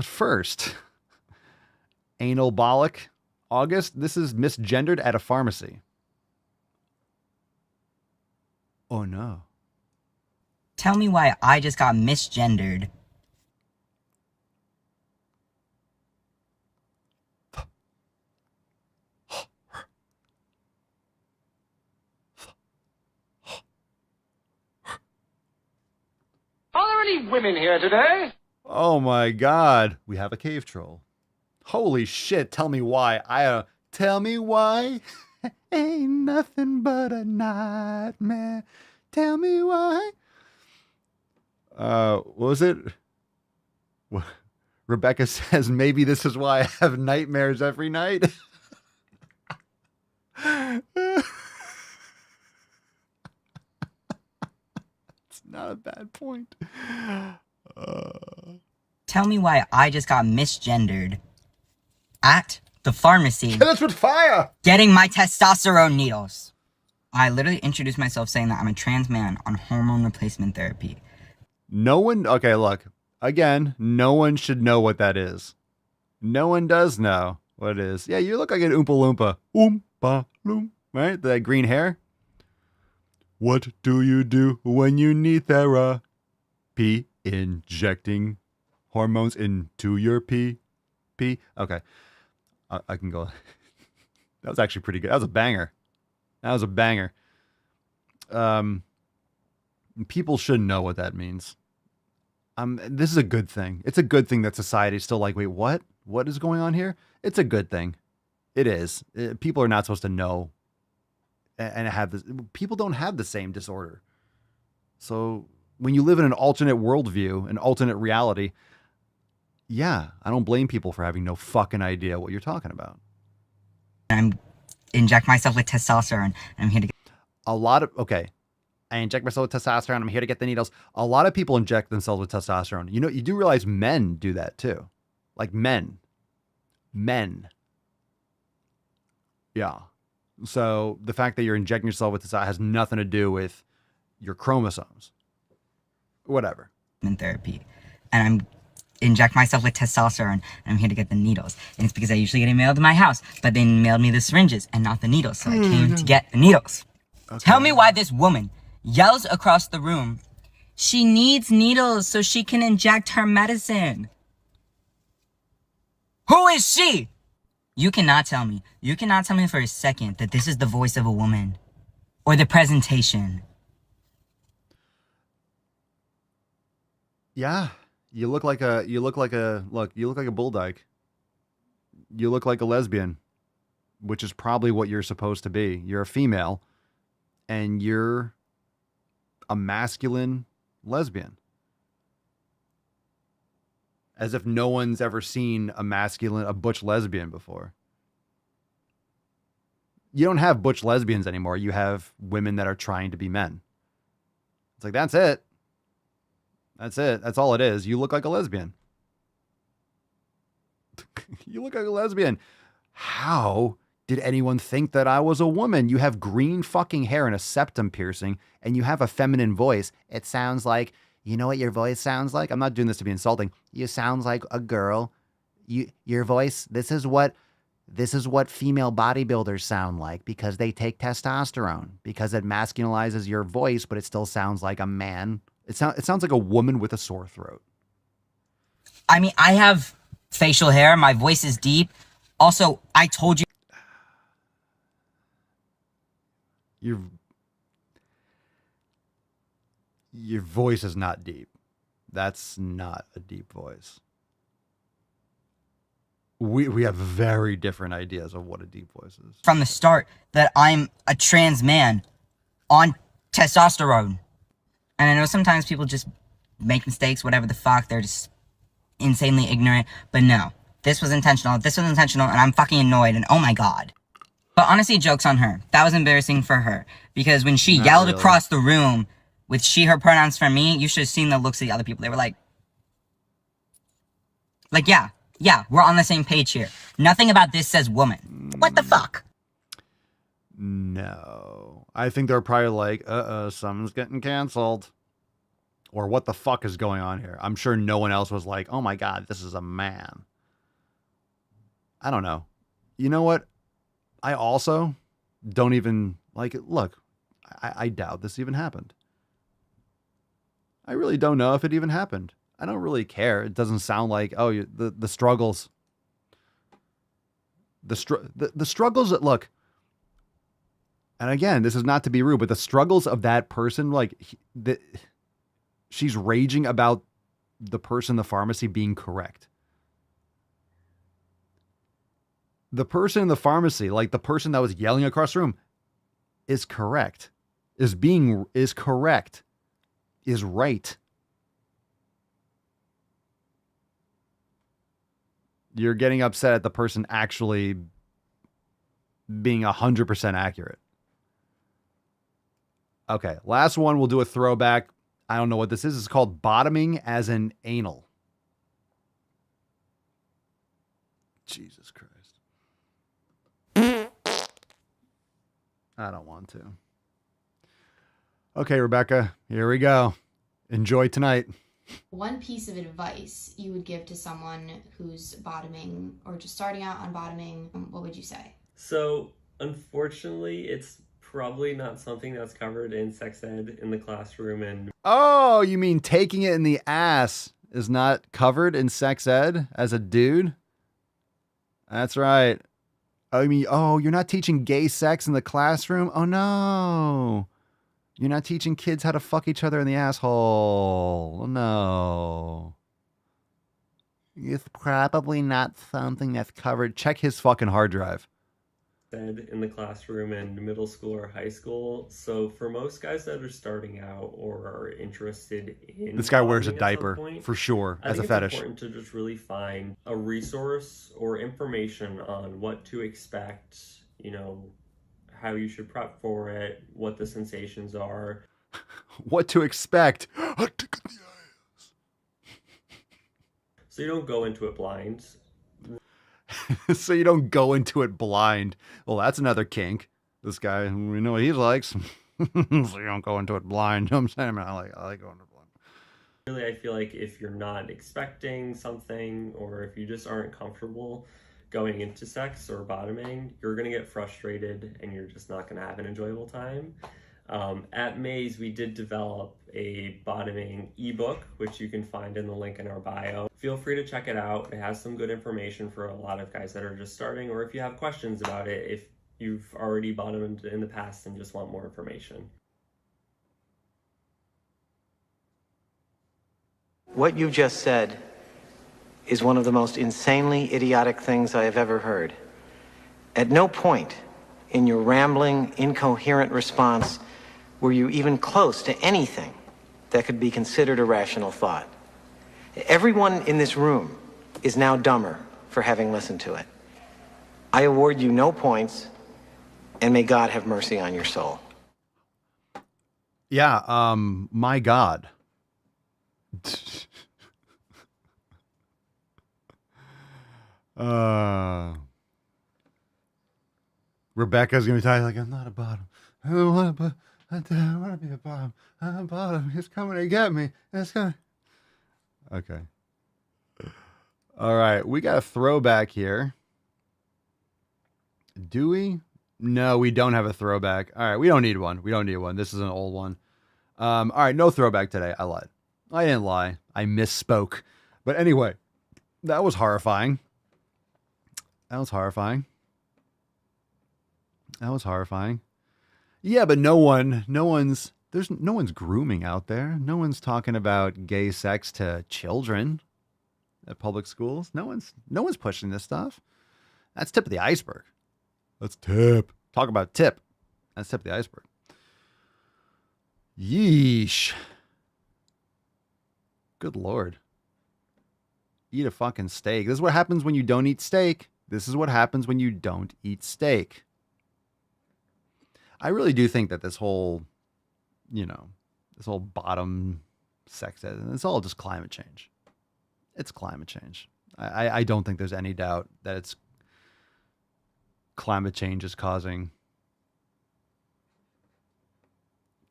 first, anabolic August. This is misgendered at a pharmacy. Oh no. Tell me why I just got misgendered. Are there any women here today? Oh my God. We have a cave troll. Holy shit. Tell me why. Tell me why. Ain't nothing but a nightmare. Tell me why. What was it? Rebecca says, maybe this is why I have nightmares every night. It's not a bad point. Tell me why I just got misgendered. At the pharmacy. Kill us with fire! Getting my testosterone needles. I literally introduced myself saying that I'm a trans man on hormone replacement therapy. No one, okay, look, again, no one should know what that is. No one does know what it is. Yeah, you look like an Oompa Loompa. Oompa Loom, right? That green hair. What do you do when you need therapy? Injecting hormones into your pee. Okay. I can go. That was actually pretty good. That was a banger. People should know what that means. This is a good thing. It's a good thing that society is still like, wait, what? What is going on here? It's a good thing. It is. People are not supposed to know and have this. People don't have the same disorder. So when you live in an alternate worldview, an alternate reality, yeah, I don't blame people for having no fucking idea what you're talking about. I'm inject myself with testosterone. I'm here to get I inject myself with testosterone. I'm here to get the needles. A lot of people inject themselves with testosterone. You know, you do realize men do that too. Like men. Yeah. So the fact that you're injecting yourself with testosterone has nothing to do with your chromosomes. Whatever. in therapy. And I'm inject myself with testosterone and I'm here to get the needles. And it's because I usually get it mailed to my house, but they mailed me the syringes and not the needles. So I came to get the needles. Okay. Tell me why this woman yells across the room, she needs needles so she can inject her medicine. Who is she? You cannot tell me for a second that this is the voice of a woman or the presentation. Yeah. You look like a bull dyke. You look like a lesbian, which is probably what you're supposed to be. You're a female and you're a masculine lesbian. As if no one's ever seen a butch lesbian before. You don't have butch lesbians anymore. You have women that are trying to be men. It's like, that's it. That's it. That's all it is. You look like a lesbian. You look like a lesbian. How did anyone think that I was a woman? You have green fucking hair and a septum piercing, and you have a feminine voice. It sounds like, you know what your voice sounds like? I'm not doing this to be insulting. You sound like a girl. Your voice, this is what female bodybuilders sound like because they take testosterone, because it masculinizes your voice, but it still sounds like a man. It sounds like a woman with a sore throat. I mean, I have facial hair. My voice is deep. Also, I told you. Your voice is not deep. That's not a deep voice. We have very different ideas of what a deep voice is. From the start that I'm a trans man on testosterone. And I know sometimes people just make mistakes, whatever the fuck, they're just insanely ignorant, but no. This was intentional, and I'm fucking annoyed, and oh my god. But honestly, joke's on her. That was embarrassing for her. Because when she yelled across the room with she, her pronouns for me, you should have seen the looks of the other people. They were like, yeah, we're on the same page here. Nothing about this says woman. What the fuck? No. I think they're probably like, someone's getting canceled. Or what the fuck is going on here? I'm sure no one else was like, oh my god, this is a man. I don't know. You know what? I also don't even, look, I doubt this even happened. I really don't know if it even happened. I don't really care. It doesn't sound like, the struggles. The struggles that, look, and again, this is not to be rude, but the struggles of that person, she's raging about the person in the pharmacy being correct. The person in the pharmacy, like the person that was yelling across the room, is correct. Is correct. Is right. You're getting upset at the person actually being 100% accurate. Okay, last one. We'll do a throwback. I don't know what this is. It's called bottoming as in anal. Jesus Christ. I don't want to. Okay, Rebecca, here we go. Enjoy tonight. One piece of advice you would give to someone who's bottoming or just starting out on bottoming, what would you say? So, unfortunately, it's probably not something that's covered in sex ed in the classroom. And oh, you mean taking it in the ass is not covered in sex ed as a dude? That's right. I mean, you're not teaching gay sex in the classroom? Oh, no. You're not teaching kids how to fuck each other in the asshole. Oh, no. It's probably not something that's covered. Check his fucking hard drive. In the classroom in middle school or high school. So for most guys that are starting out or are interested in this guy wears a diaper for sure as a fetish. It's important to just really find a resource or information on what to expect, how you should prep for it, what the sensations are. What to expect. So you don't go into it blind. So you don't go into it blind. Well, that's another kink. This guy, we know what he likes. So you don't go into it blind. You know what I'm saying? I like going into it blind. Really, I feel like if you're not expecting something or if you just aren't comfortable going into sex or bottoming, you're going to get frustrated and you're just not going to have an enjoyable time. At Maze, we did develop a bottoming ebook, which you can find in the link in our bio. Feel free to check it out. It has some good information for a lot of guys that are just starting, or if you have questions about it, if you've already bottomed in the past and just want more information. What you just said is one of the most insanely idiotic things I have ever heard. At no point in your rambling, incoherent response were you even close to anything that could be considered a rational thought. Everyone in this room is now dumber for having listened to it. I award you no points, and may God have mercy on your soul. Yeah, my God. Rebecca's gonna be tired, like, I'm not a bottom. I don't want to be a bottom. I'm a bottom. It's coming to get me. It's coming. Okay. All right, we got a throwback here. Do we? No, we don't have a throwback. All right, we don't need one. This is an old one. All right, no throwback today. I lied. I didn't lie. I misspoke. But anyway, that was horrifying. That was horrifying. Yeah, but no one's grooming out there. No one's talking about gay sex to children. at public schools. No one's pushing this stuff. That's tip of the iceberg. That's tip. Talk about tip. That's tip of the iceberg. Yeesh. Good Lord. Eat a fucking steak. This is what happens when you don't eat steak. This is what happens when you don't eat steak. I really do think that this whole, this whole bottom sex, it's all just climate change. It's climate change. I don't think there's any doubt that it's climate change is causing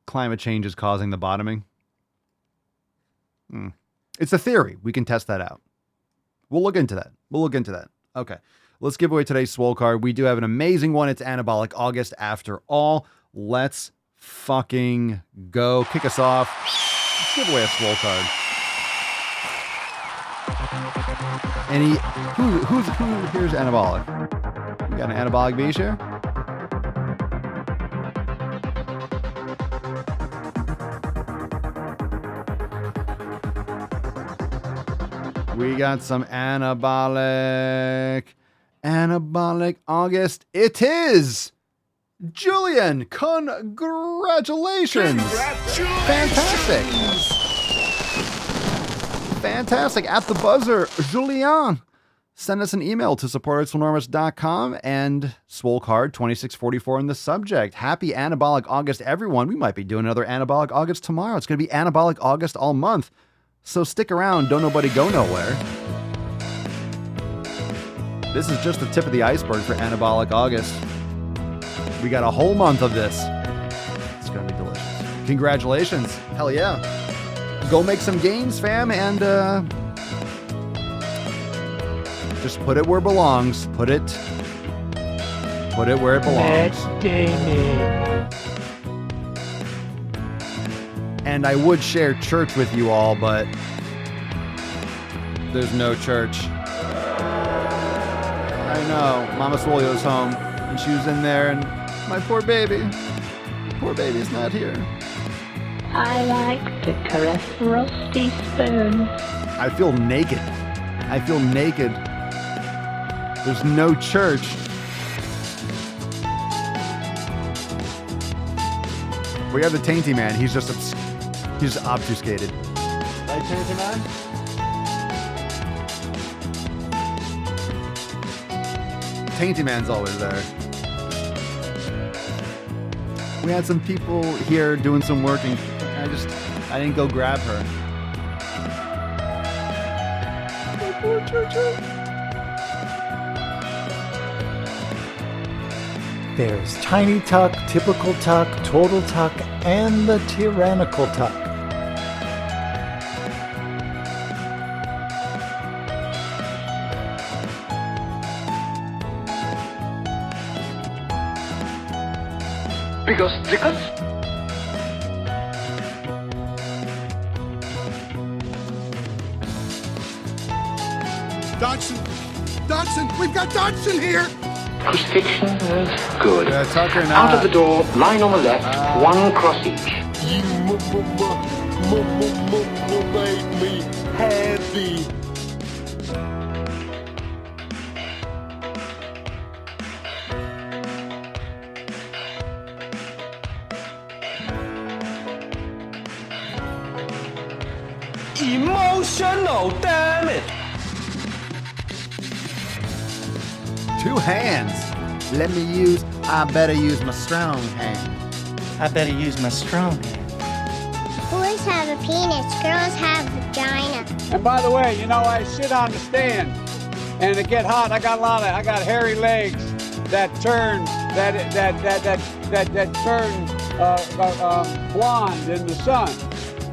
the bottoming. It's a theory. We can test that out. We'll look into that. Okay. Let's give away today's Swole card. We do have an amazing one. It's Anabolic August after all. Let's fucking go. Kick us off. Let's give away a Swole card. Who here's Anabolic? We got an Anabolic beach here? We got some Anabolic August. It is Julian. Congratulations. Fantastic. At the buzzer, Julian. Send us an email to support@swolenormous.com and Swole card 2644 in the subject. Happy Anabolic August, everyone. We might be doing another Anabolic August tomorrow. It's going to be Anabolic August all month. So stick around. Don't nobody go nowhere. This is just the tip of the iceberg for Anabolic August. We got a whole month of this. It's going to be delicious. Congratulations. Hell yeah. Go make some gains, fam, and just put it where it belongs. Put it where it belongs. And I would share church with you all, but there's no church. I know. Mama Swolio's home, and she was in there, and my poor baby's not here. I like to caress rusty spoons. I feel naked. There's no church. We have the Tainty Man. He's just obfuscated. Right, Tainty Man? Tainty Man's always there. We had some people here doing some work, and I didn't go grab her. My poor church. There's Tiny Tuck, Typical Tuck, Total Tuck, and the Tyrannical Tuck. Because Dodson, we've got Dodson here. crucifixion is good. Tucker, Out of the door, line on the left, one cross each. You made me happy. Emotional damage. Two hands. I better use my strong hand. Boys have a penis, girls have vagina. And by the way, I sit on the stand, and it get hot. I got hairy legs that turn blonde in the sun.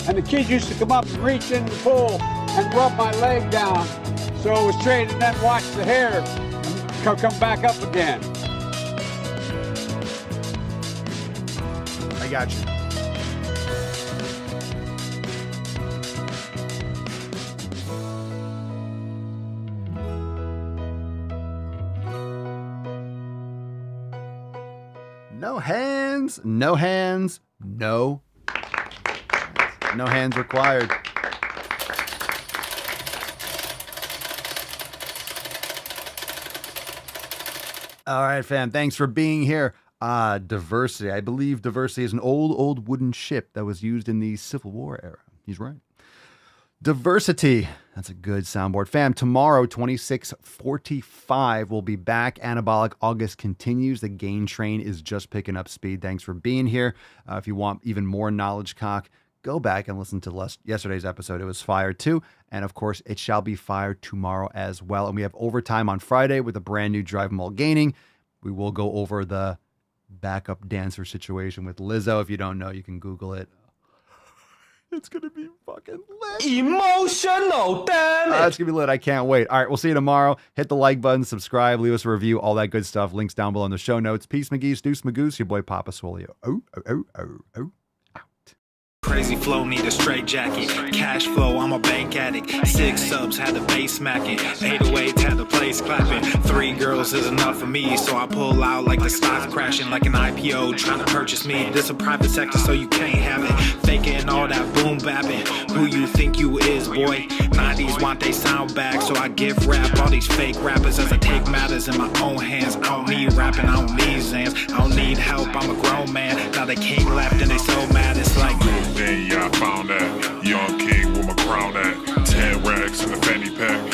And the kids used to come up and reach in the pool and rub my leg down, so it was straight, and then watch the hair come back up again. I got you. No hands, no hands, no hands required. All right, fam. Thanks for being here. Diversity. I believe diversity is an old wooden ship that was used in the Civil War era. He's right. Diversity. That's a good soundboard. Fam, tomorrow, 26:45, we'll be back. Anabolic August continues. The gain train is just picking up speed. Thanks for being here. If you want even more knowledge cock, go back and listen to yesterday's episode. It was fire too. And of course, it shall be fire tomorrow as well. And we have overtime on Friday with a brand new Drive Mall Gaining. We will go over the backup dancer situation with Lizzo. If you don't know, you can Google it. It's going to be fucking lit. Emotional, damn it. It's going to be lit. I can't wait. All right, we'll see you tomorrow. Hit the like button, subscribe, leave us a review, all that good stuff. Links down below in the show notes. Peace, McGee's, Deuce, Magoose, your boy Papa Swolio. Oh. Crazy flow, need a straight jacket. Cash flow, I'm a bank addict. 6 subs, had the bass smacking. 808s, had the place clapping. 3 girls is enough for me, so I pull out like the stock crashing. Like an IPO trying to purchase me. This a private sector, so you can't have it. Faking all that boom bapping. Who you think you is, boy? 90s want they sound back, so I give rap all these fake rappers as I take matters in my own hands. I don't need rapping, I don't need Zans. I don't need help, I'm a grown man. Now they king left and they so mad, it's like yeah, I found that young king with my crown at 10 racks in the fanny pack.